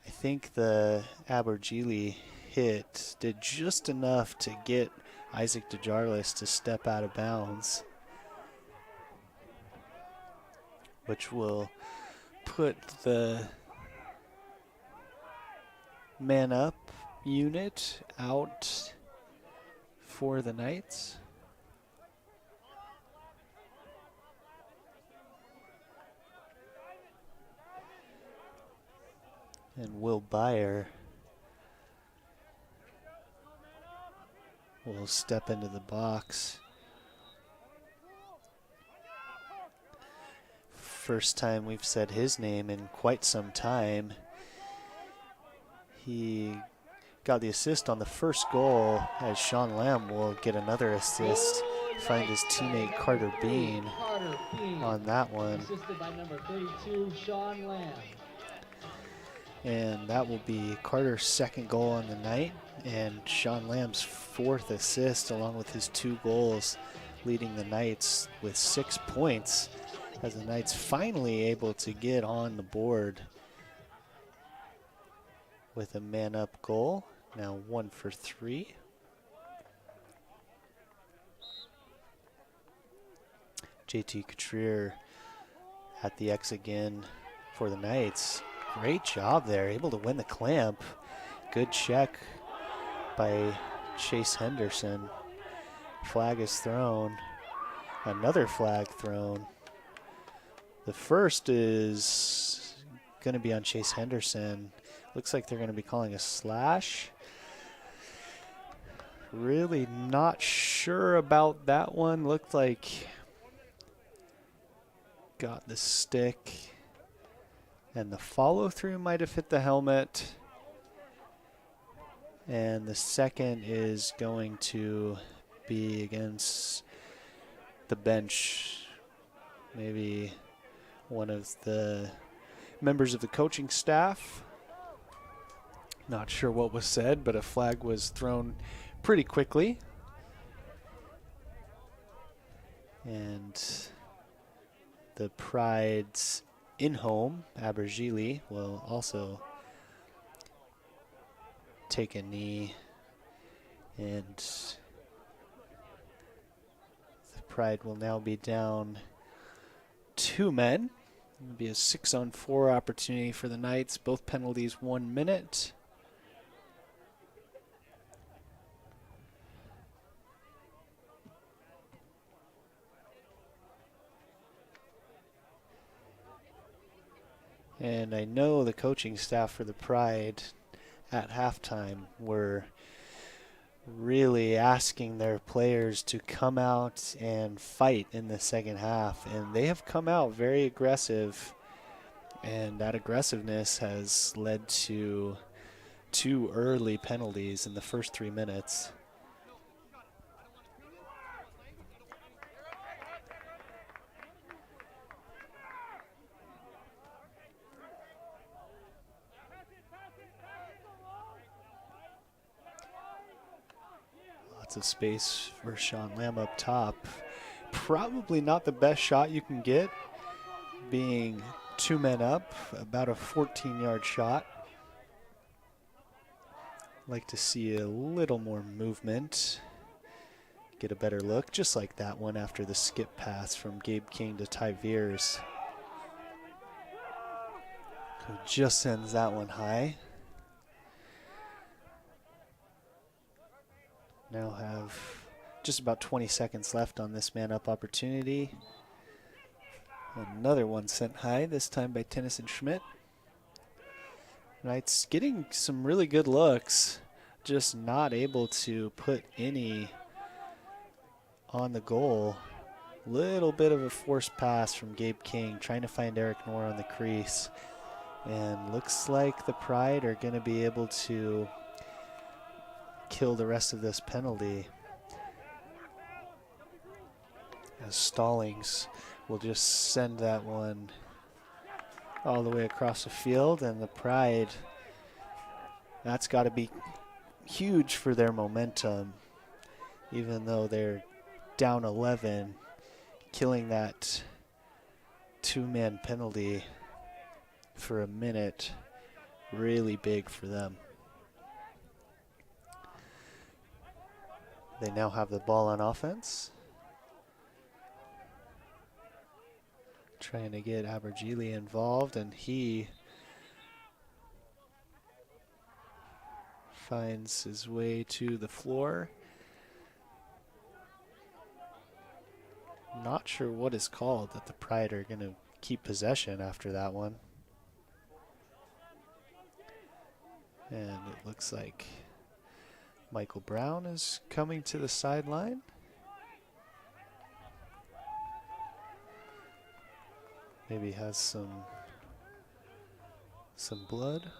I think the Abergele hit did just enough to get Isaac DeJarlis to step out of bounds, which will put the man up unit out for the Knights. And Will Byer will step into the box. First time we've said his name in quite some time. He got the assist on the first goal, as Sean Lamb will get another assist, find his teammate Carter Bean on that one. Assisted by number 32, Sean Lamb. And that will be Carter's second goal on the night, and Sean Lamb's fourth assist, along with his 2 goals, leading the Knights with 6 points, as the Knights finally able to get on the board with a man-up goal. Now 1 for 3. JT Cotrier at the X again for the Knights. Great job there, able to win the clamp. Good check by Chase Henderson. Flag is thrown. Another flag thrown. The first is going to be on Chase Henderson. Looks like they're going to be calling a slash. Really not sure about that one. Looked like got the stick, and the follow through might have hit the helmet. And the second is going to be against the bench. Maybe one of the members of the coaching staff. Not sure what was said, but a flag was thrown pretty quickly. And the Pride's in-home, Abergele, will also take a knee. And the Pride will now be down 2 men. It'll be a 6-on-4 opportunity for the Knights. Both penalties 1 minute. And I know the coaching staff for the Pride at halftime were really asking their players to come out and fight in the second half. And they have come out very aggressive. And that aggressiveness has led to 2 early penalties in the first 3 minutes. Lots of space for Sean Lamb up top. Probably not the best shot you can get, being 2 men up, about a 14-yard shot. Like to see a little more movement, get a better look, just like that one after the skip pass from Gabe King to Ty Veers, who just sends that one high. Now have just about 20 seconds left on this man-up opportunity. Another one sent high, this time by Tennyson Schmidt. Knights getting some really good looks, just not able to put any on the goal. Little bit of a forced pass from Gabe King, trying to find Eric Knorr on the crease. And looks like the Pride are going to be able to kill the rest of this penalty, as Stallings will just send that one all the way across the field. And the Pride, that's got to be huge for their momentum, even though they're down 11. Killing that 2-man penalty for a minute, really big for them. They now have the ball on offense. Trying to get Abergele involved, and he finds his way to the floor. Not sure what is called, that the Pride are going to keep possession after that one. And it looks like Michael Brown is coming to the sideline. Maybe has some blood.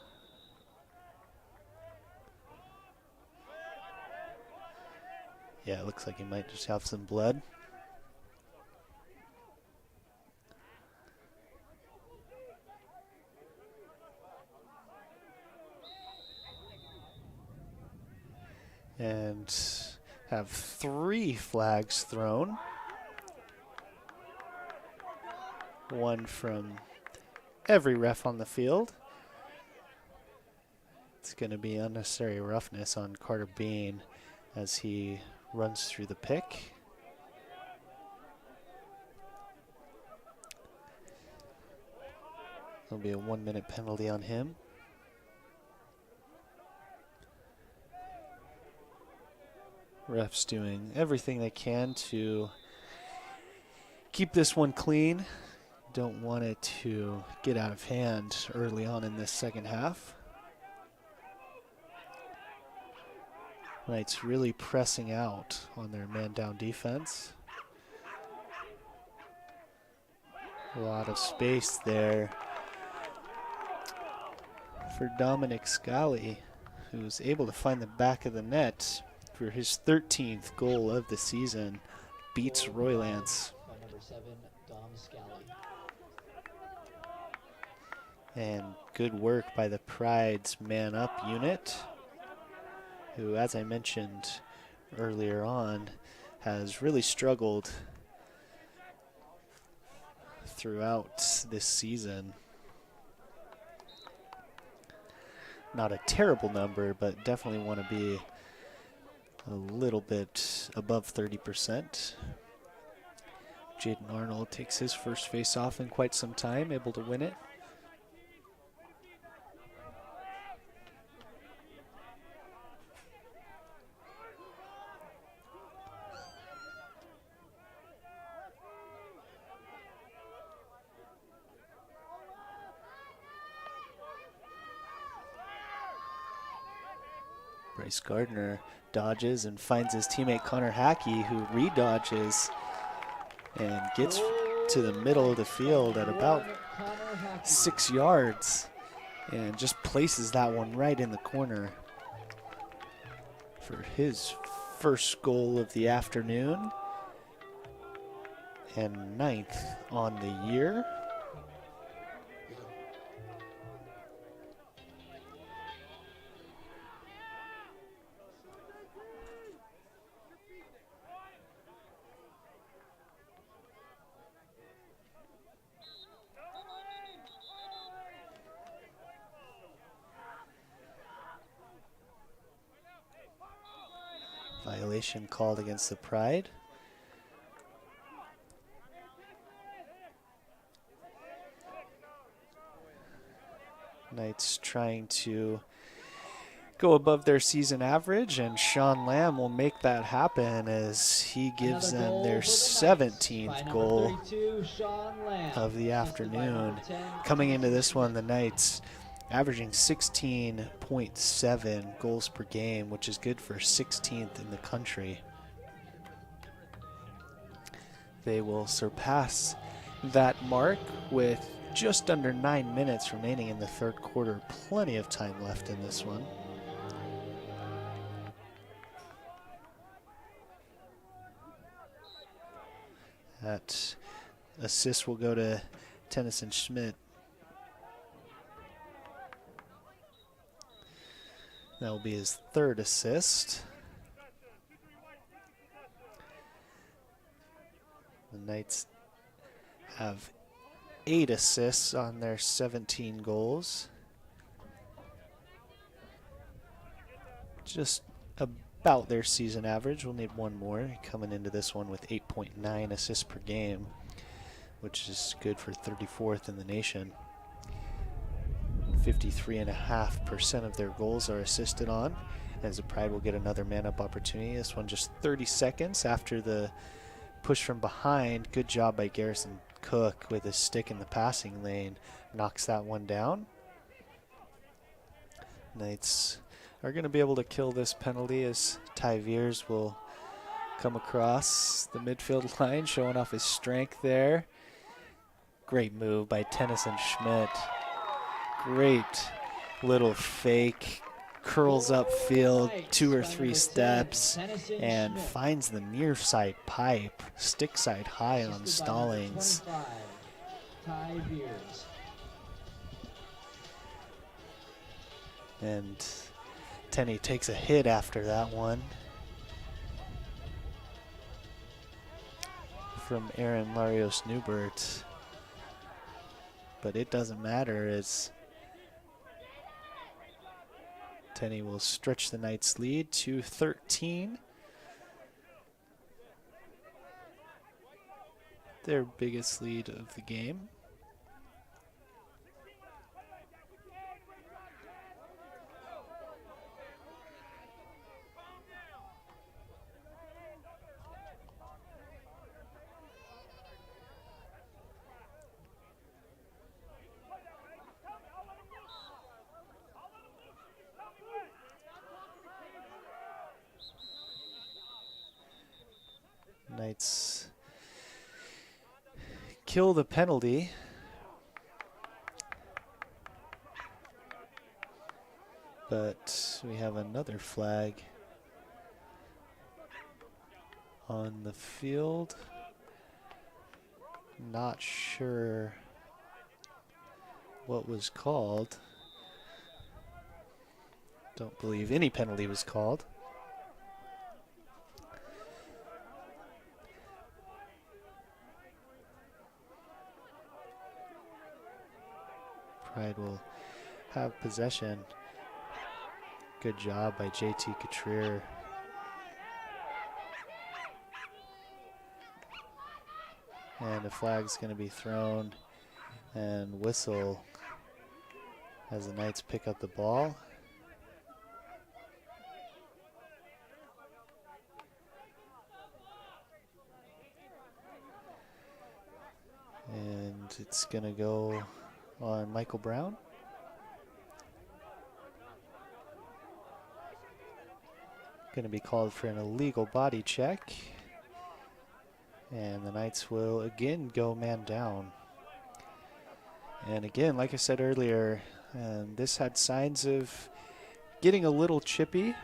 Yeah, it looks like he might just have some blood. And have 3 flags thrown. One from every ref on the field. It's going to be unnecessary roughness on Carter Bean as he runs through the pick. There'll be a 1-minute penalty on him. Refs doing everything they can to keep this one clean. Don't want it to get out of hand early on in this second half. Knights really pressing out on their man-down defense. A lot of space there for Dominic Scally, who's able to find the back of the net for his 13th goal of the season, beats Roylance. By number 7, Dom Scally. And good work by the Pride's man-up unit, who, as I mentioned earlier on, has really struggled throughout this season. Not a terrible number, but definitely want to be a little bit above 30%. Jaden Arnold takes his first face-off in quite some time, able to win it. Bryce Gardner dodges and finds his teammate Connor Hackey, who re-dodges and gets to the middle of the field at about 6 yards and just places that one right in the corner for his first goal of the afternoon and 9th on the year. Violation called against the Pride. Knights trying to go above their season average, and Sean Lamb will make that happen as he gives them their 17th goal of the afternoon. Coming into this one, the Knights averaging 16.7 goals per game, which is good for 16th in the country. They will surpass that mark with just under 9 minutes remaining in the third quarter. Plenty of time left in this one. That assist will go to Tennyson Schmidt. That will be his 3rd assist. The Knights have 8 assists on their 17 goals. Just about their season average. We'll need one more, coming into this one with 8.9 assists per game, which is good for 34th in the nation. 53.5% of their goals are assisted on, as the Pride will get another man-up opportunity. This one just 30 seconds after the push from behind. Good job by Garrison Cook with his stick in the passing lane. Knocks that one down. Knights are going to be able to kill this penalty as Ty Veers will come across the midfield line, showing off his strength there. Great move by Tennyson Schmidt. Great little fake, curls upfield 2 or 3 steps and finds the near side pipe, stick side high on Stallings. And Tenny takes a hit after that one from Aaron Larios Newbert, but it doesn't matter as Tenny will stretch the Knights' lead to 13. Their biggest lead of the game. Knights kill the penalty. But we have another flag on the field. Not sure what was called. Don't believe any penalty was called. Pride will have possession. Good job by JT Cotrier. And the flag's going to be thrown and whistle as the Knights pick up the ball. And it's going to go on Michael Brown. Going to be called for an illegal body check. And the Knights will again go man down. And again, like I said earlier, this had signs of getting a little chippy.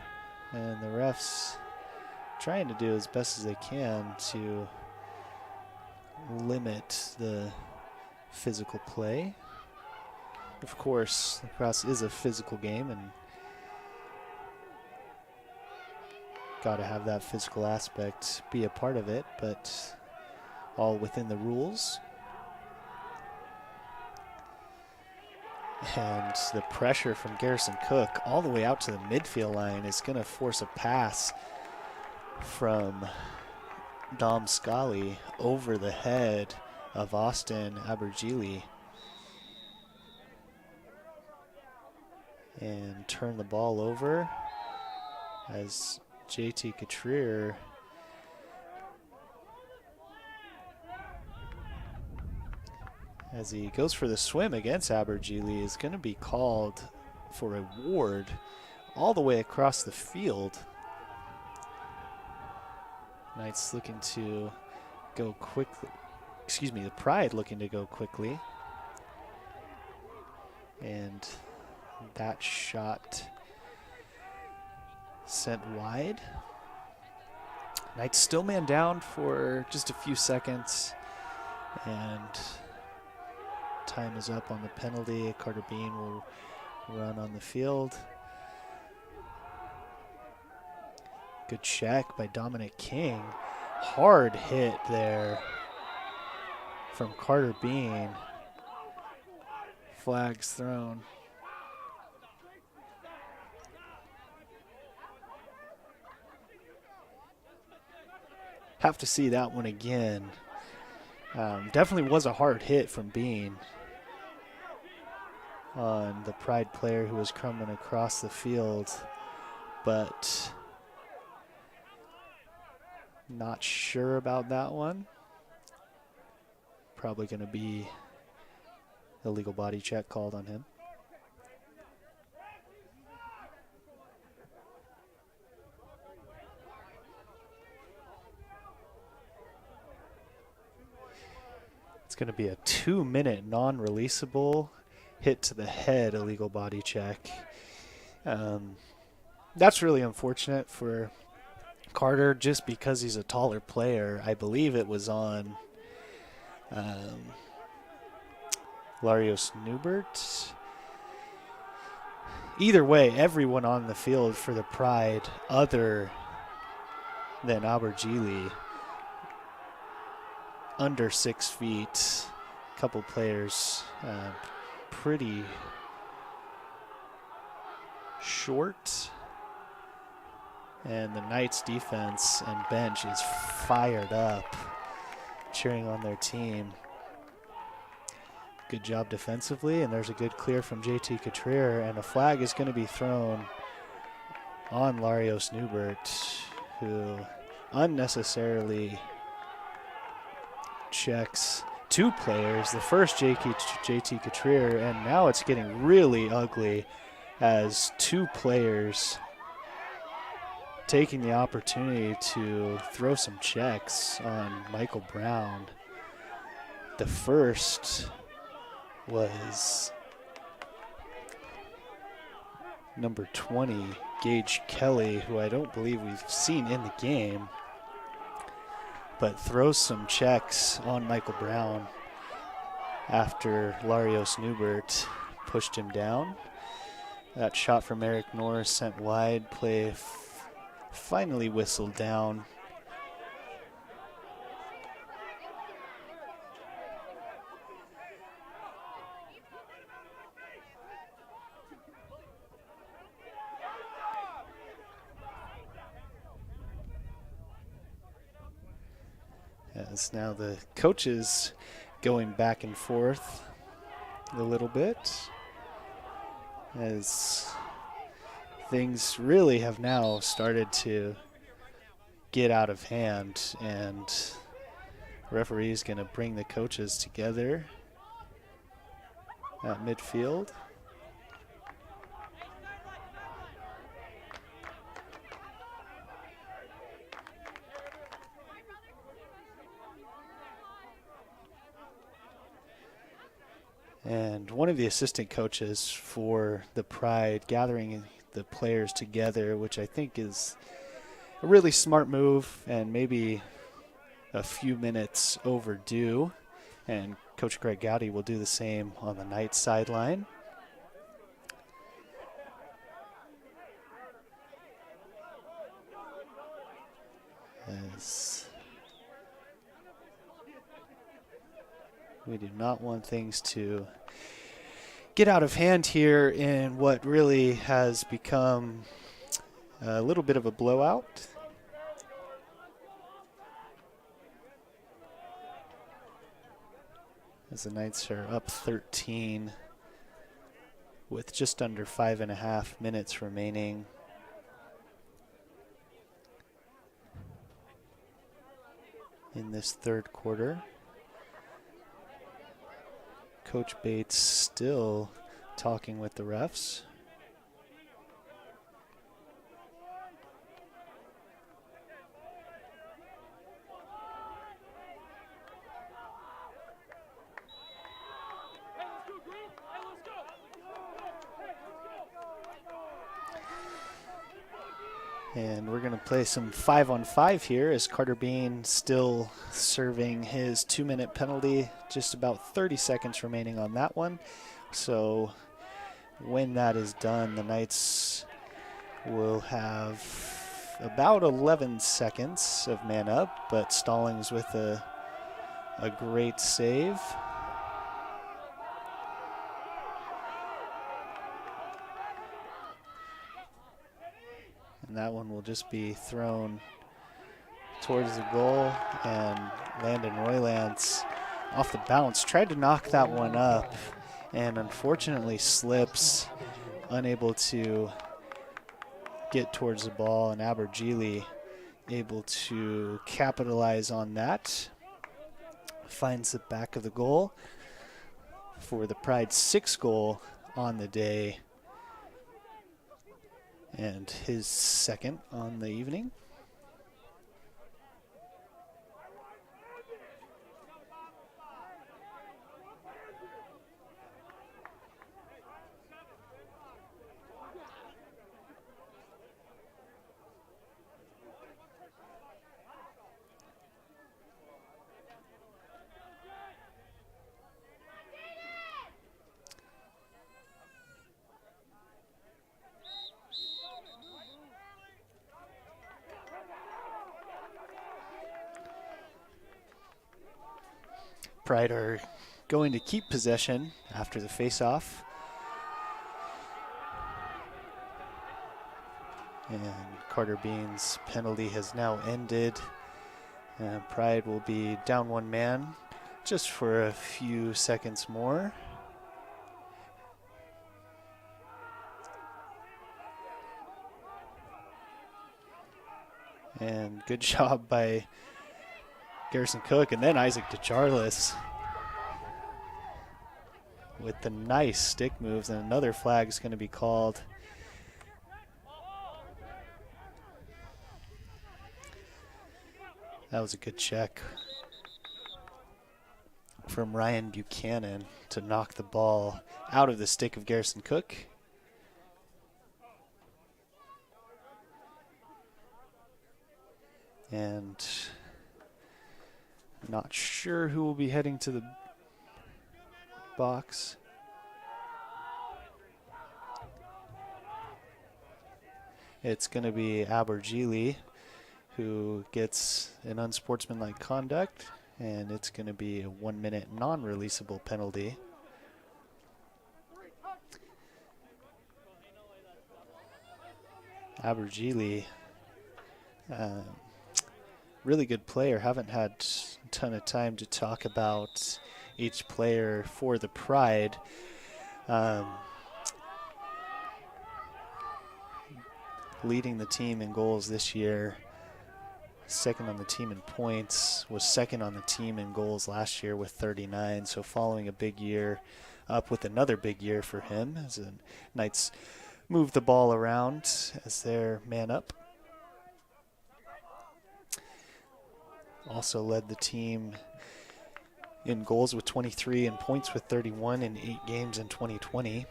And the refs trying to do as best as they can to limit the physical play. Of course, lacrosse is a physical game, and got to have that physical aspect be a part of it, but all within the rules. And the pressure from Garrison Cook all the way out to the midfield line is going to force a pass from Dom Scully over the head of Austin Abergili and turn the ball over as JT Cotrier as he goes for the swim against Abergili is going to be called for a ward all the way across the field. Knights looking to go quickly. Excuse me, the Pride looking to go quickly. And that shot sent wide. Knights still man down for just a few seconds. And time is up on the penalty. Carter Bean will run on the field. Good check by Dominic King. Hard hit there from Carter Bean. Flags thrown. Have to see that one again. Definitely was a hard hit from Bean on the Pride player who was coming across the field, but not sure about that one. Probably going to be a illegal body check called on him. It's going to be a 2-minute non-releasable hit to the head illegal body check. That's really unfortunate for Carter just because he's a taller player. I believe it was on Larios Newbert. Either way, everyone on the field for the Pride other than Abergili under 6 feet. A couple players pretty short. And the Knights defense and bench is fired up, cheering on their team. Good job defensively, and there's a good clear from JT Cotrier, and a flag is going to be thrown on Larios Newbert, who unnecessarily checks two players. The first JT Cotrier, and now it's getting really ugly as two players taking the opportunity to throw some checks on Michael Brown. The first was number 20, Gage Kelly, who I don't believe we've seen in the game, but throws some checks on Michael Brown after Larios Newbert pushed him down. That shot from Eric Norris sent wide, play finally whistled down. As now the coaches going back and forth a little bit, as things really have now started to get out of hand, and referee is going to bring the coaches together at midfield. And one of the assistant coaches for the Pride gathering the players together, which I think is a really smart move and maybe a few minutes overdue. And Coach Greg Gowdy will do the same on the Knights sideline. As we do not want things to get out of hand here in what really has become a little bit of a blowout. As the Knights are up 13 with just under 5.5 minutes remaining. In this third quarter. Coach Bates still talking with the refs. And we're going to play some 5-on-5 here as Carter Bean still serving his 2-minute penalty. Just about 30 seconds remaining on that one. So when that is done, the Knights will have about 11 seconds of man up, but Stallings with a great save. And that one will just be thrown towards the goal, and Landon Roylance off the bounce tried to knock that one up and unfortunately slips, unable to get towards the ball, and Abergili able to capitalize on that. Finds the back of the goal for the Pride's 6th goal on the day, and his 2nd on the evening. Pride are going to keep possession after the face-off. And Carter Bean's penalty has now ended. And Pride will be down one man just for a few seconds more. And good job by Garrison Cook, and then Isaac DeCharles with the nice stick moves, and another flag is going to be called. That was a good check from Ryan Buchanan to knock the ball out of the stick of Garrison Cook. And not sure who will be heading to the box. It's going to be Abergili who gets an unsportsmanlike conduct, and it's going to be a 1-minute non-releasable penalty. Abergili, really good player. Haven't had a ton of time to talk about each player for the Pride. Leading the team in goals this year, second on the team in points, was second on the team in goals last year with 39. So following a big year up with another big year for him as the Knights move the ball around as their man up. Also led the team in goals with 23 and points with 31 in 8 games in 2020.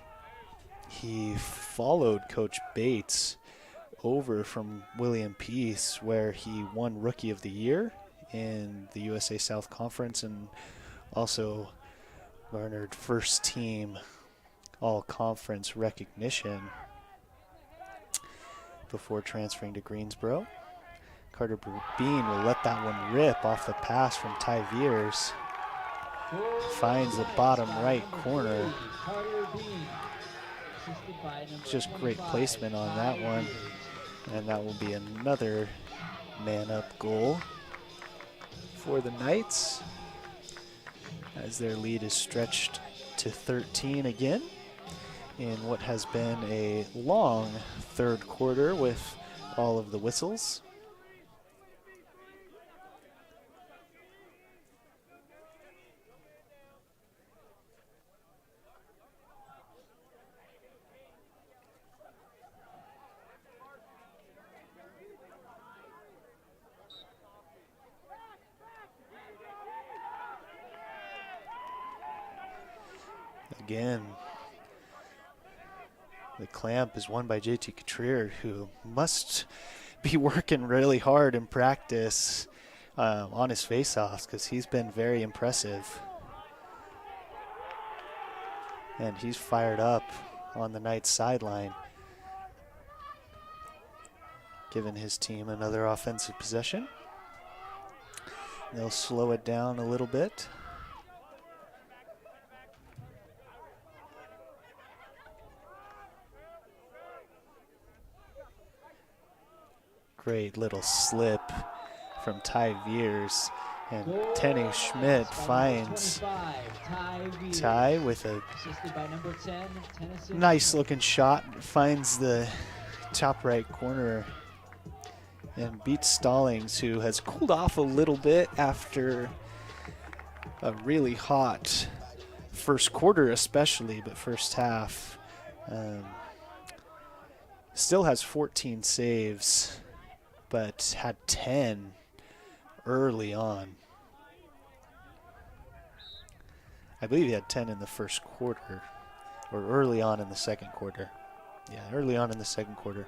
He followed Coach Bates over from William Peace, where he won Rookie of the Year in the USA South Conference and also garnered first team all-conference recognition before transferring to Greensboro. Carter Bean will let that one rip off the pass from Ty Veers. Finds the bottom right corner. Just great placement on that one. And that will be another man-up goal for the Knights as their lead is stretched to 13 again in what has been a long third quarter with all of the whistles. Again, the clamp is won by JT Cotrier, who must be working really hard in practice on his faceoffs because he's been very impressive. And he's fired up on the Knights sideline, giving his team another offensive possession. They'll slow it down a little bit. Great little slip from Ty Veers, and Tenny Schmidt finds Ty with a nice looking shot, finds the top right corner and beats Stallings, who has cooled off a little bit after a really hot first quarter especially, but first half. Still has 14 saves, but had 10 early on. I believe he had 10 in the first quarter, or early on in the second quarter. Yeah, early on in the second quarter.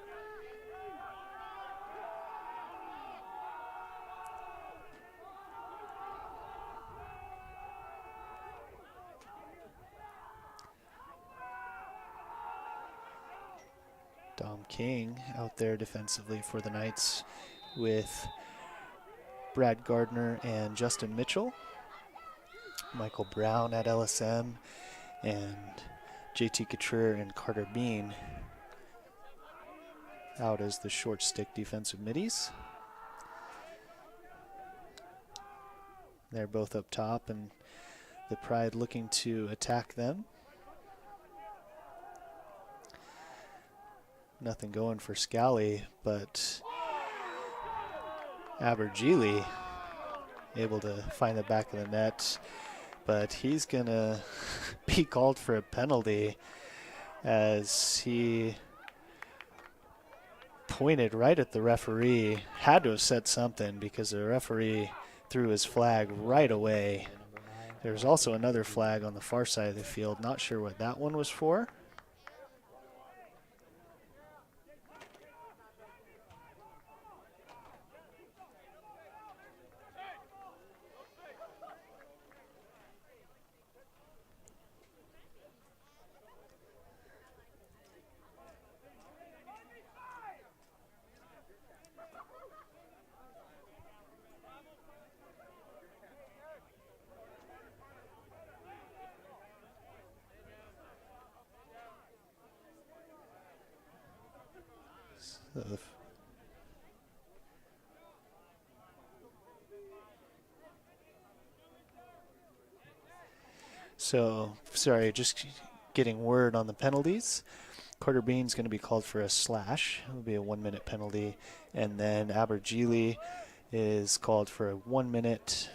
Dom King out there defensively for the Knights with Brad Gardner and Justin Mitchell. Michael Brown at LSM and JT Cotrier and Carter Bean out as the short stick defensive middies. They're both up top, and the Pride looking to attack them. Nothing going for Scally, but Abergili able to find the back of the net, but he's going to be called for a penalty as he pointed right at the referee. Had to have said something because the referee threw his flag right away. There's also another flag on the far side of the field. Not sure what that one was for. So, sorry, just getting word on the penalties. Carter Bean's going to be called for a slash. It will be a 1-minute penalty. And then Abergele is called for a 1-minute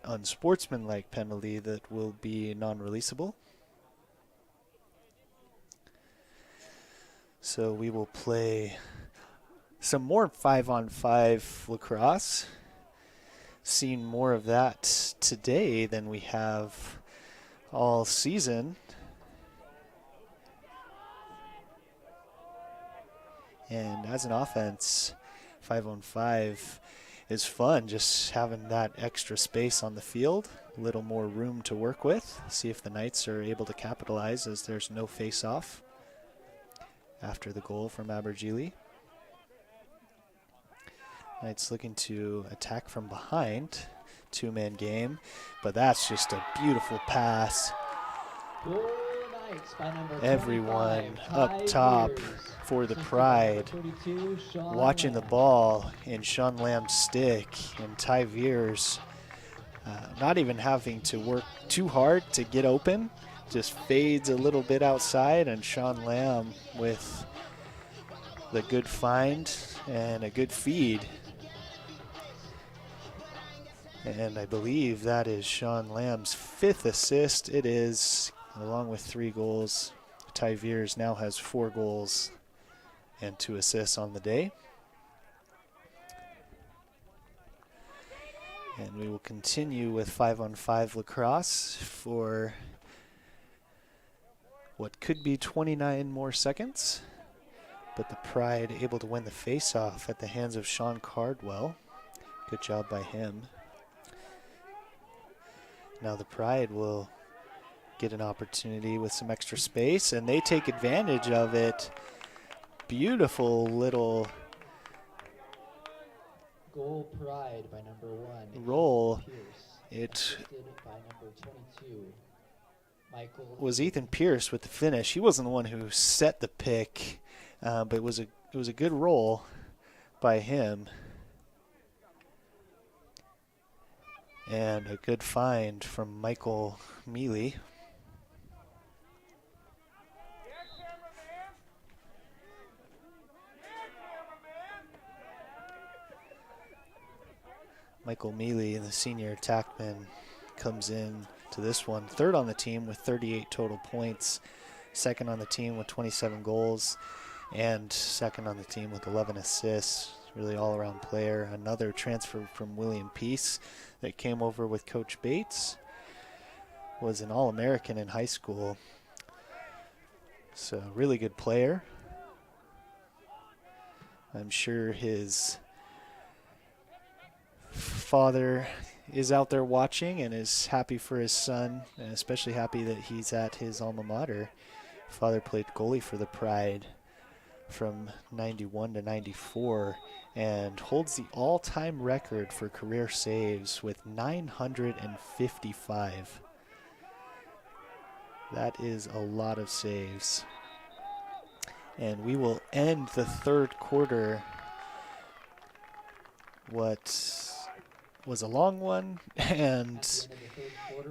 unsportsmanlike penalty that will be non-releasable. So we will play some more 5-on-5 lacrosse. Seen more of that today than we have all season. And as an offense, 5-on-5 is fun, just having that extra space on the field, a little more room to work with. See if the Knights are able to capitalize as there's no face-off after the goal from Abergele. Knights looking to attack from behind, 2-man game, but that's just a beautiful pass. Everyone up top for the Pride, watching the ball in Sean Lamb's stick, and Ty Veers not even having to work too hard to get open, just fades a little bit outside, and Sean Lamb with the good find and a good feed. And I believe that is Sean Lamb's 5th assist. It is, along with 3 goals. Ty Veers now has 4 goals and 2 assists on the day. And we will continue with 5-on-5 lacrosse for what could be 29 more seconds. But the Pride able to win the face-off at the hands of Sean Cardwell. Good job by him. Now the Pride will get an opportunity with some extra space, and they take advantage of it. Beautiful little goal Pride by number 1. Roll. Pierce. It by number 22. Michael was Ethan Pierce with the finish. He wasn't the one who set the pick, but it was a good roll by him. And a good find from Michael Mealy. Michael Mealy, the senior attackman, comes in to this one. 3rd on the team with 38 total points. 2nd on the team with 27 goals. And 2nd on the team with 11 assists. Really all-around player. Another transfer from William Peace that came over with Coach Bates. Was an All-American in high school. So really good player. I'm sure his father is out there watching and is happy for his son, and especially happy that he's at his alma mater. Father played goalie for the Pride from 91 to 94 and holds the all-time record for career saves with 955. That is a lot of saves. And we will end the 3rd quarter. What was a long one and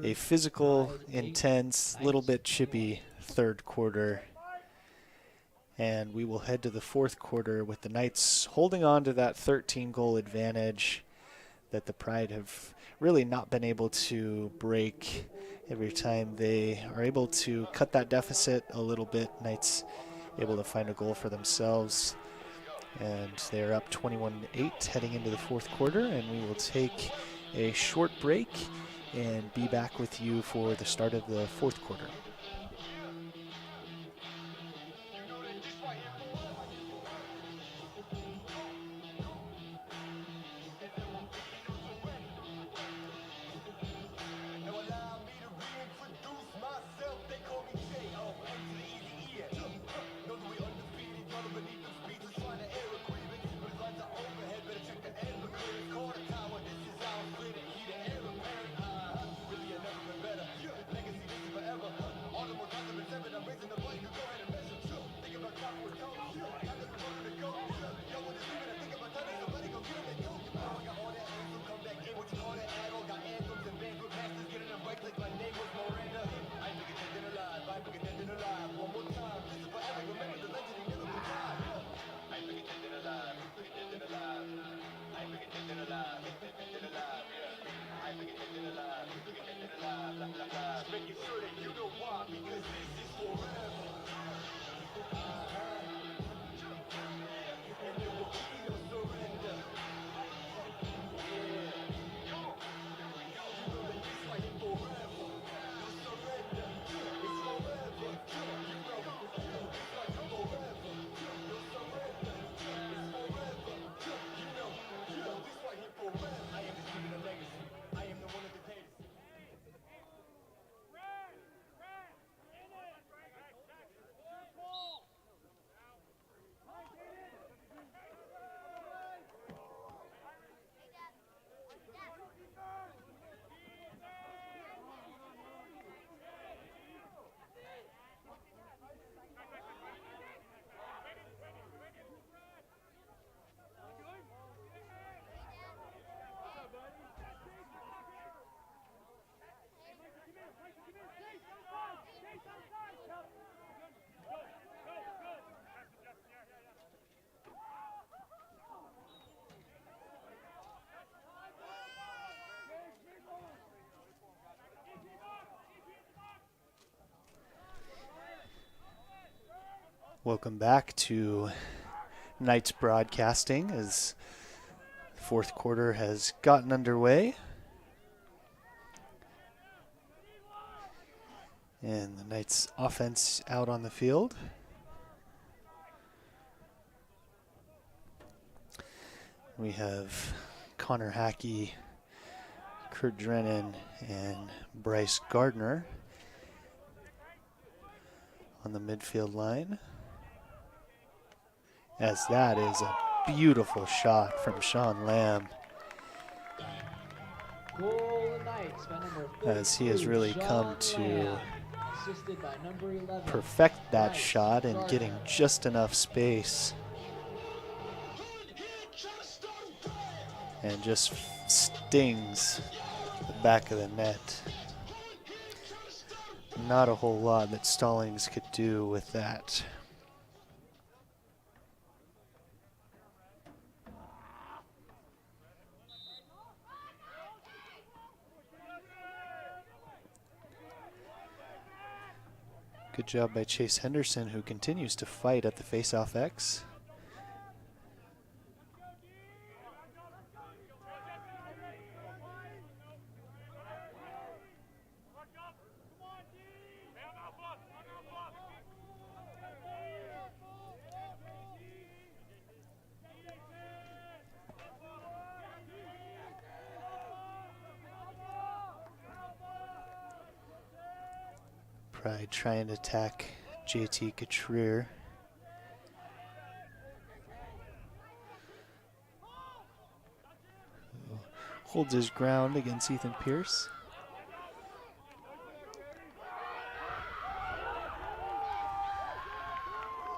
a physical, intense, little bit chippy 3rd quarter. And we will head to the 4th quarter with the Knights holding on to that 13-goal advantage that the Pride have really not been able to break. Every time they are able to cut that deficit a little bit, Knights able to find a goal for themselves. And they are up 21-8 heading into the 4th quarter, and we will take a short break and be back with you for the start of the 4th quarter. Welcome back to Knights Broadcasting as the fourth quarter has gotten underway. And the Knights offense out on the field. We have Connor Hackey, Kurt Drennan, and Bryce Gardner on the midfield line. As that is a beautiful shot from Sean Lamb. As he has really come to perfect that shot and getting just enough space. And just stings the back of the net. Not a whole lot that Stallings could do with that. Good job by Chase Henderson, who continues to fight at the faceoff X. Pride trying to attack JT Katrier. Holds his ground against Ethan Pierce.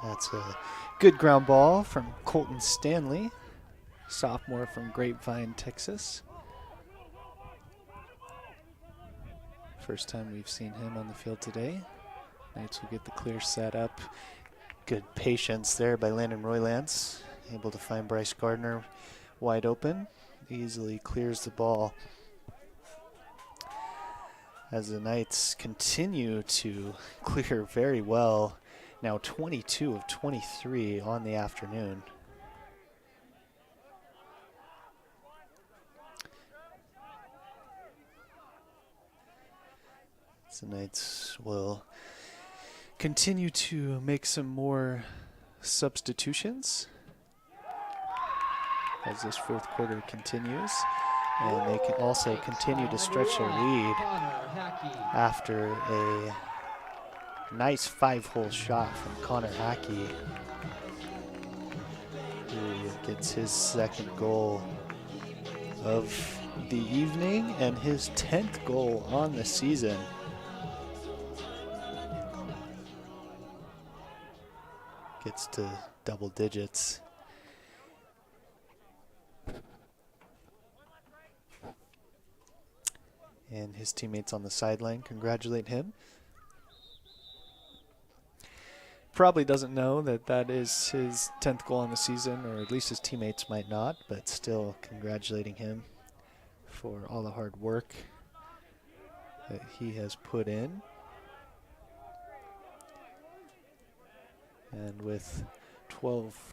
That's a good ground ball from Colton Stanley, sophomore from Grapevine, Texas. First time we've seen him on the field today. Knights will get the clear set up. Good patience there by Landon Roylance. Able to find Bryce Gardner wide open. Easily clears the ball. As the Knights continue to clear very well. Now 22 of 23 on the afternoon. The Knights will continue to make some more substitutions as this fourth quarter continues. And they can also continue to stretch their lead after a nice 5-hole shot from Connor Hackey, who gets his second goal of the evening and his 10th goal on the season. Gets to double digits. And his teammates on the sideline congratulate him. Probably doesn't know that that is his 10th goal on the season, or at least his teammates might not, but still congratulating him for all the hard work that he has put in. And with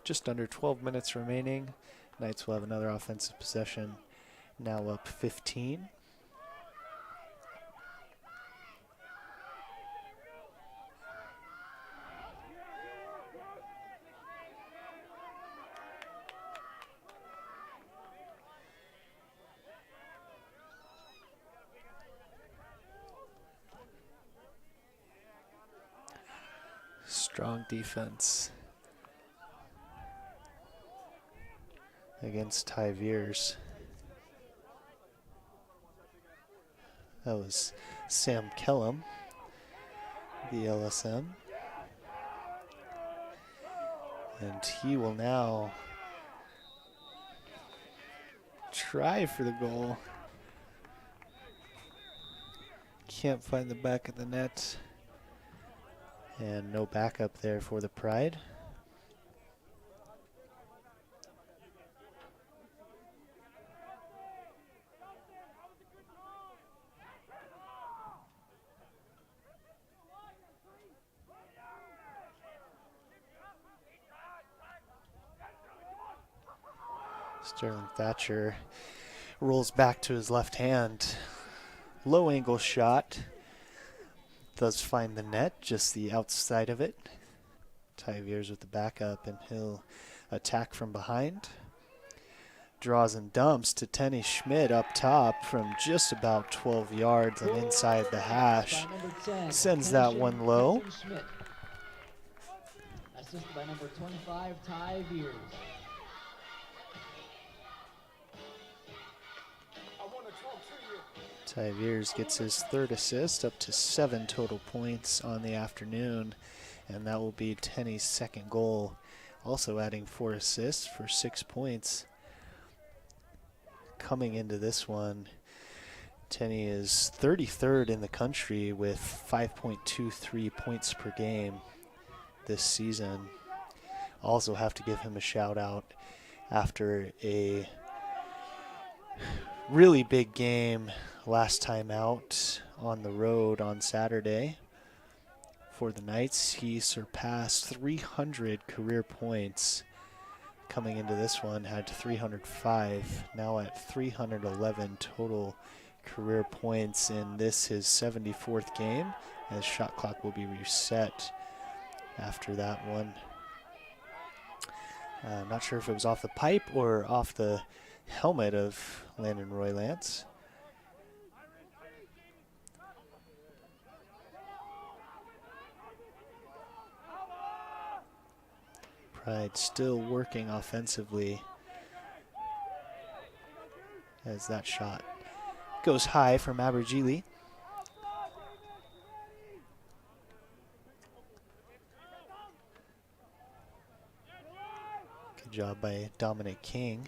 just under 12 minutes remaining, Knights will have another offensive possession, now up 15. Strong defense against Ty Veers. That was Sam Kellum, the LSM. And he will now try for the goal. Can't find the back of the net. And no backup there for the Pride. Sterling Thatcher rolls back to his left hand. Low angle shot. Does find the net, just the outside of it. Ty Veers with the backup, and he'll attack from behind. Draws and dumps to Tenny Schmidt up top from just about 12 yards and inside the hash. Sends that one low. Assisted by number 25, Ty Veers. Ty Veers gets his third assist, up to 7 total points on the afternoon, and that will be Tenny's second goal. Also adding 4 assists for 6 points. Coming into this one, Tenny is 33rd in the country with 5.23 points per game this season. Also have to give him a shout out after a really big game last time out on the road on Saturday. For the Knights, he surpassed 300 career points. Coming into this one, had 305, now at 311 total career points in this, his 74th game, as shot clock will be reset after that one. Not sure if it was off the pipe or off the helmet of Landon Roy Lance. Pride still working offensively as that shot goes high from Abergele. Good job by Dominic King.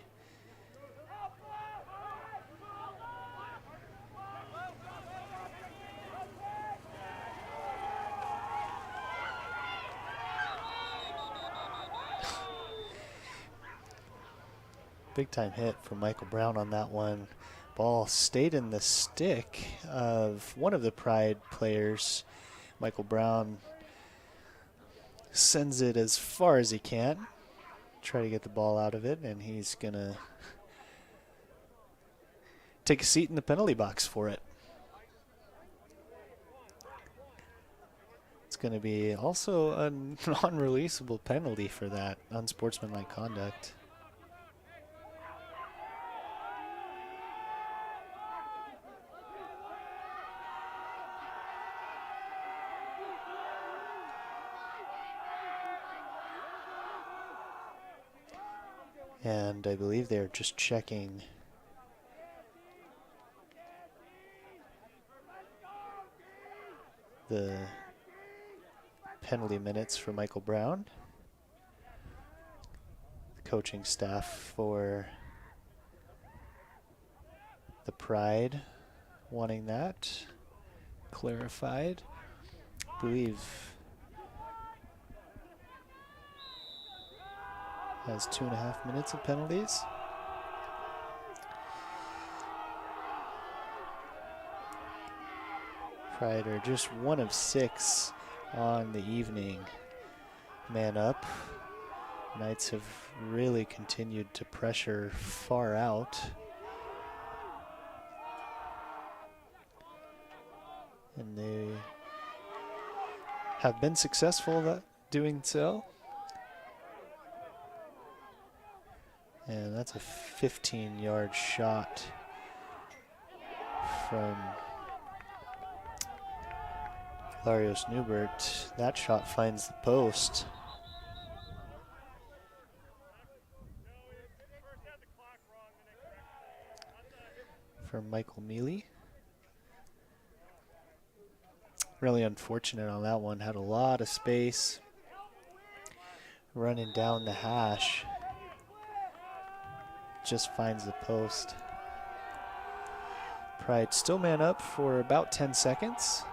Big time hit from Michael Brown on that one. Ball stayed in the stick of one of the Pride players. Michael Brown sends it as far as he can. Try to get the ball out of it, and he's going to take a seat in the penalty box for it. It's going to be also a non-releasable penalty for that, unsportsmanlike conduct. And I believe they're just checking the penalty minutes for Michael Brown. The coaching staff for the Pride wanting that clarified. I believe has 2.5 minutes of penalties. Pride are just 1 of 6 on the evening. Man up. Knights have really continued to pressure far out. And they have been successful at doing so. And that's a 15-yard shot from Larios Newbert. That shot finds the post. For Michael Mealy. Really unfortunate on that one. Had a lot of space running down the hash. Just finds the post. Pride still man up for about 10 seconds.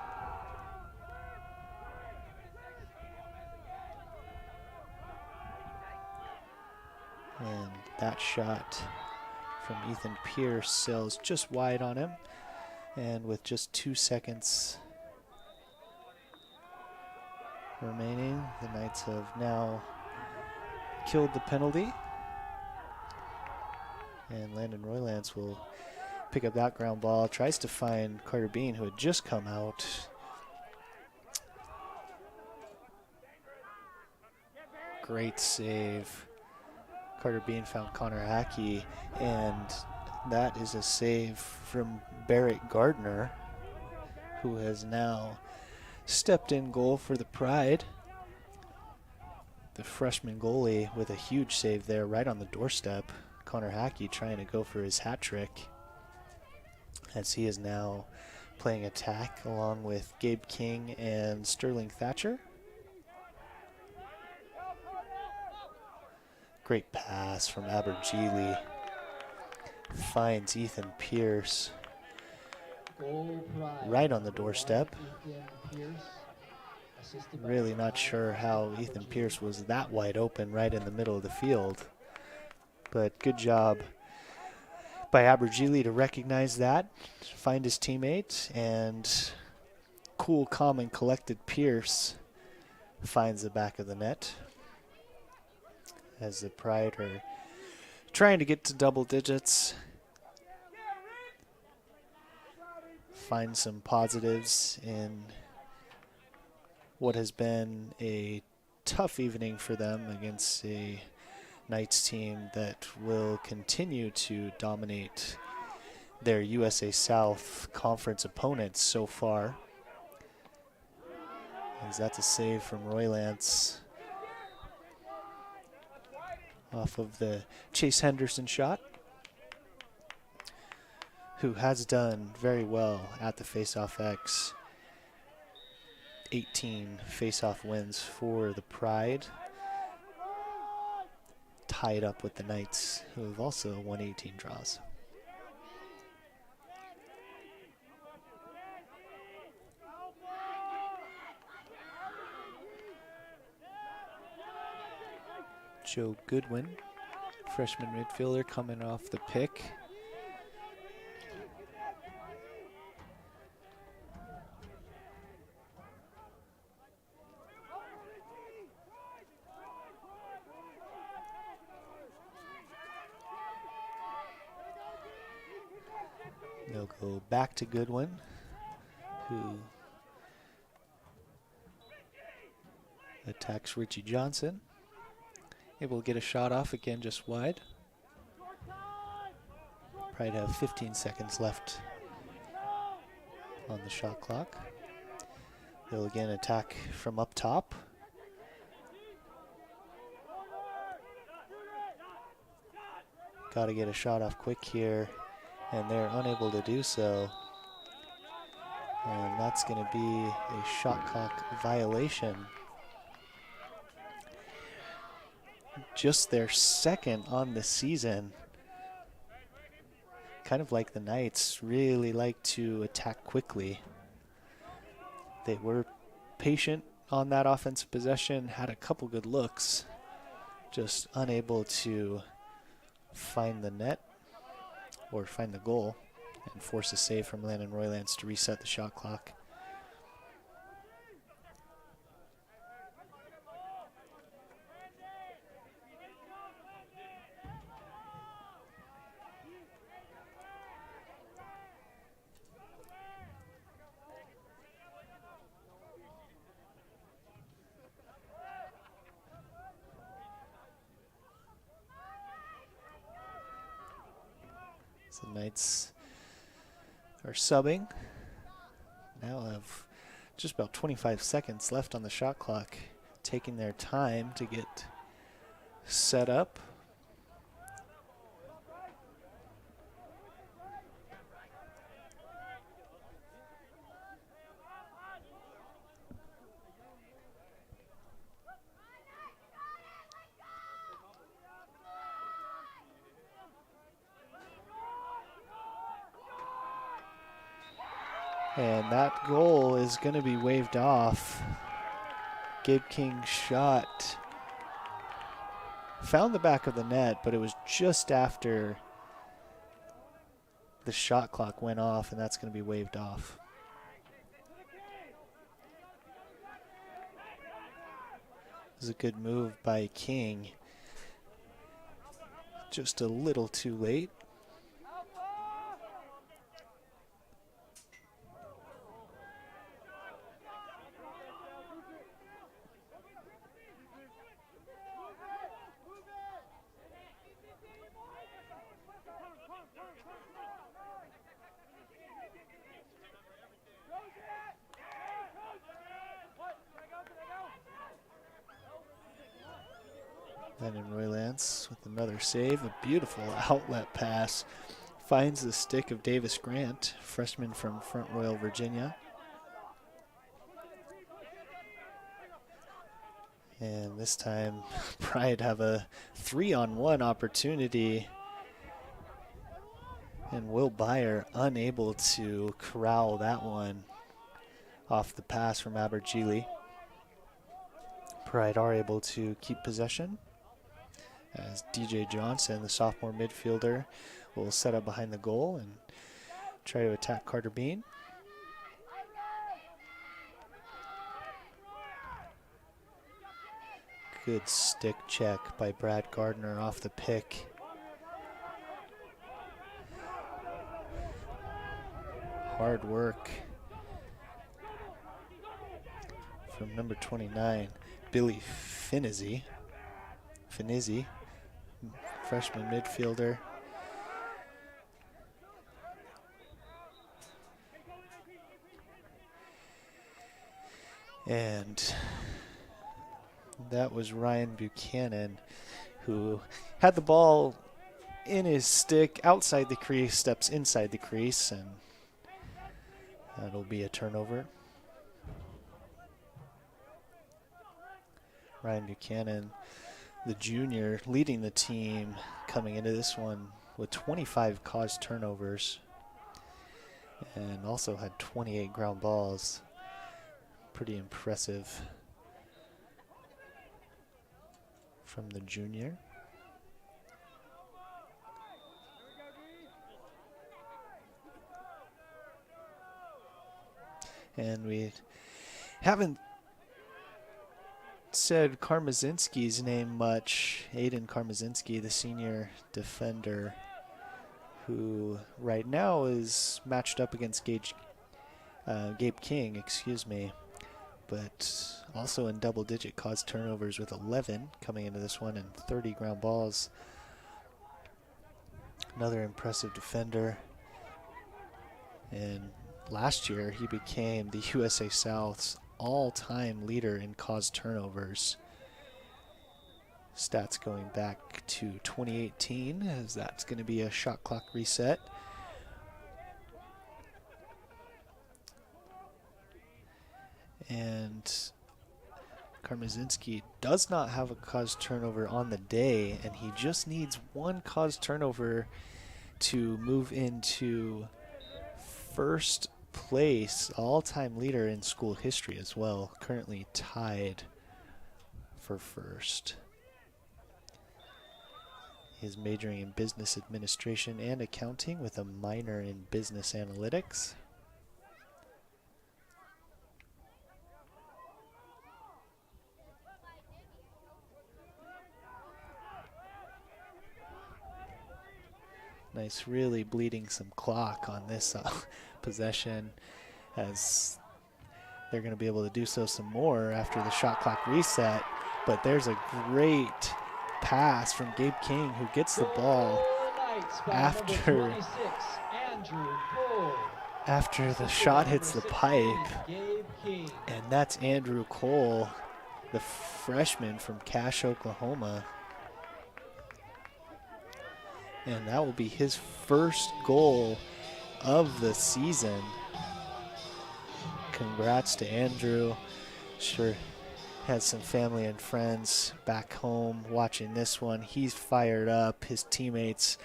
And that shot from Ethan Pierce sails just wide on him. And with just 2 seconds remaining, the Knights have now killed the penalty. And Landon Roylance will pick up that ground ball. Tries to find Carter Bean, who had just come out. Great save. Carter Bean found Connor Hackey, and that is a save from Barrett Gardner, who has now stepped in goal for the Pride. The freshman goalie with a huge save there right on the doorstep. Connor Hackey trying to go for his hat trick, as he is now playing attack along with Gabe King and Sterling Thatcher. Great pass from Abergele. Finds Ethan Pierce right on the doorstep. Really not sure how Ethan Pierce was that wide open right in the middle of the field. But good job by Abergele to recognize that, find his teammate, and cool, calm, and collected Pierce finds the back of the net. As the Pride are trying to get to double digits. Find some positives in what has been a tough evening for them against a Knights team that will continue to dominate their USA South Conference opponents so far. As that's a save from Roylance off of the Chase Henderson shot, who has done very well at the Face-Off X. 18 face-off wins for the Pride, tied up with the Knights, who have also won 18 draws. Joe Goodwin, freshman midfielder, coming off the pick. They'll go back to Goodwin, who attacks Richie Johnson. Able to get a shot off again, just wide. Pride have 15 seconds left on the shot clock. They'll again attack from up top. Got to get a shot off quick here, and they're unable to do so. And that's going to be a shot clock violation. Just their second on the season. Kind of like the Knights, really like to attack quickly. They were patient on that offensive possession, had a couple good looks, just unable to find the net or find the goal and force a save from Landon Roylance to reset the shot clock. So the Knights are subbing. Now have just about 25 seconds left on the shot clock, taking their time to get set up. And that goal is going to be waved off. Gabe King's shot found the back of the net, but it was just after the shot clock went off, and that's going to be waved off. This is a good move by King. Just a little too late. Then in Roy Lance with another save, a beautiful outlet pass. Finds the stick of Davis Grant, freshman from Front Royal, Virginia. And this time, Pride have a 3-on-1 opportunity. And Will Byer unable to corral that one off the pass from Abergili. Pride are able to keep possession as DJ Johnson, the sophomore midfielder, will set up behind the goal and try to attack Carter Bean. Good stick check by Brad Gardner off the pick. Hard work from number 29, Billy Finizzi, freshman midfielder. And that was Ryan Buchanan, who had the ball in his stick outside the crease, steps inside the crease, and that'll be a turnover. Ryan Buchanan, the junior, leading the team coming into this one with 25 caused turnovers and also had 28 ground balls. Pretty impressive from the junior. And we haven't said Karmazinski's name much. Aiden Karmazinski, the senior defender, who right now is matched up against Gabe King, but also in double-digit caused turnovers with 11 coming into this one and 30 ground balls. Another impressive defender. And last year, he became the USA South's all-time leader in caused turnovers. Stats going back to 2018, as that's going to be a shot clock reset. And Karmazinski does not have a caused turnover on the day, and he just needs one caused turnover to move into first place, all-time leader in school history as well, currently tied for first. He is majoring in business administration and accounting with a minor in business analytics. Nice, really bleeding some clock on this possession, as they're going to be able to do so some more after the shot clock reset. But there's a great pass from Gabe King, who gets the ball after the shot hits the pipe. And that's Andrew Cole, the freshman from Cache, Oklahoma. And that will be his first goal of the season. Congrats to Andrew. Sure has some family and friends back home watching this one. He's fired up. His teammates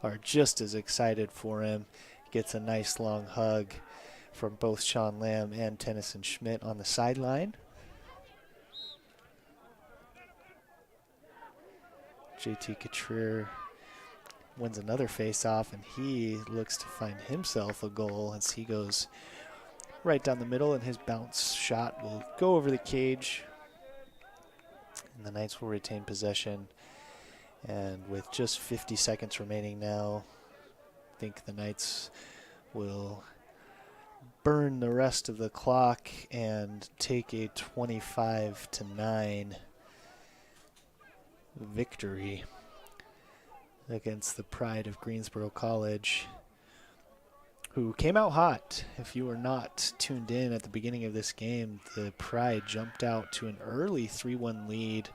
are just as excited for him. Gets a nice long hug from both Sean Lamb and Tennyson Schmidt on the sideline. JT Couture wins another face-off, and he looks to find himself a goal as he goes right down the middle, and his bounce shot will go over the cage. And the Knights will retain possession. And with just 50 seconds remaining now, I think the Knights will burn the rest of the clock and take a 25-9 victory against the Pride of Greensboro College, who came out hot. If you were not tuned in at the beginning of this game, the Pride jumped out to an early 3-1 lead,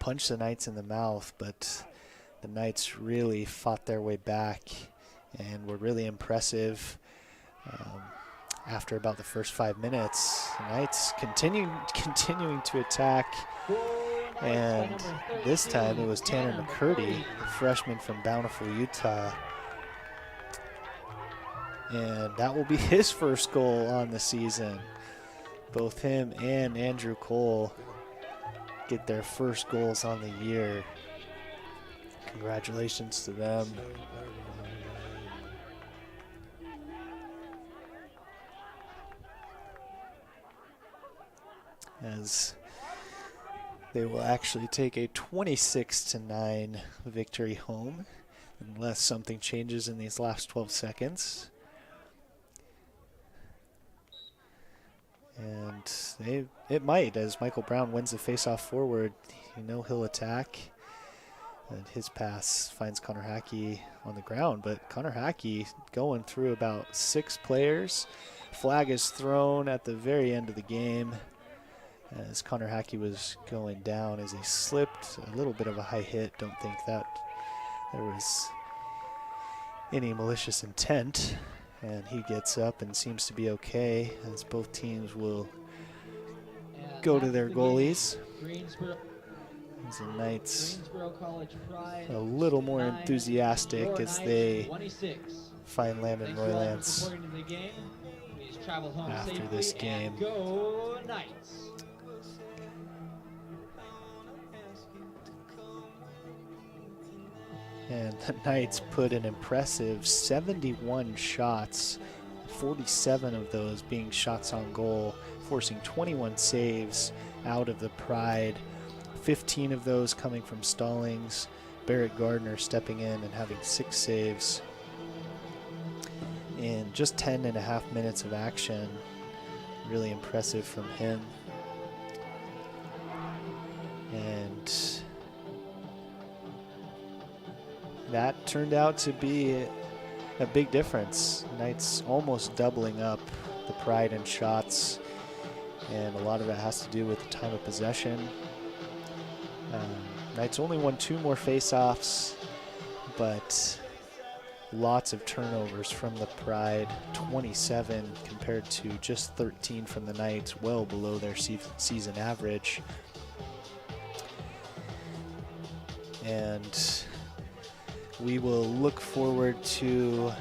punch the Knights in the mouth, but the Knights really fought their way back and were really impressive. After about the first 5 minutes, the Knights continuing to attack, and this time it was Tanner McCurdy, a freshman from Bountiful, Utah. And that will be his first goal on the season. Both him and Andrew Cole get their first goals on the year. Congratulations to them. As they will actually take a 26-9 victory home, unless something changes in these last 12 seconds. And it might, as Michael Brown wins the faceoff forward. You know he'll attack. And his pass finds Connor Hackey on the ground, but Connor Hackey going through about 6 players. Flag is thrown at the very end of the game as Connor Hackey was going down as he slipped. A little bit of a high hit. Don't think that there was any malicious intent. And he gets up and seems to be okay, as both teams will go to their goalies. As the Knights a little more enthusiastic as they find Landon Roylance after this game. And the Knights put an impressive 71 shots, 47 of those being shots on goal, forcing 21 saves out of the Pride, 15 of those coming from Stallings. Barrett Gardner stepping in and having 6 saves in just 10.5 minutes of action. Really impressive from him. And that turned out to be a big difference. Knights almost doubling up the Pride in shots, and a lot of it has to do with the time of possession. Knights only won 2 more face-offs, but lots of turnovers from the Pride, 27 compared to just 13 from the Knights, well below their season average. And we will look forward to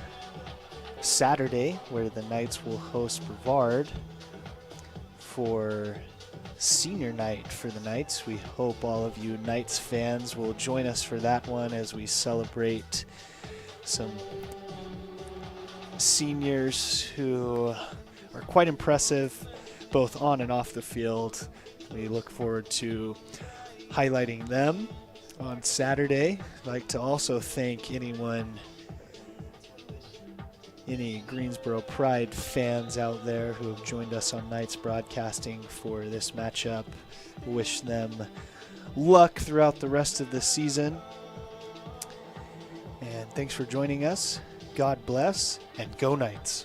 Saturday, where the Knights will host Brevard for senior night for the Knights. We hope all of you Knights fans will join us for that one as we celebrate some seniors who are quite impressive, both on and off the field. We look forward to highlighting them on Saturday. I'd like to also thank any Greensboro Pride fans out there who have joined us on Knights Broadcasting for this matchup. Wish them luck throughout the rest of the season. And thanks for joining us. God bless, and go Knights.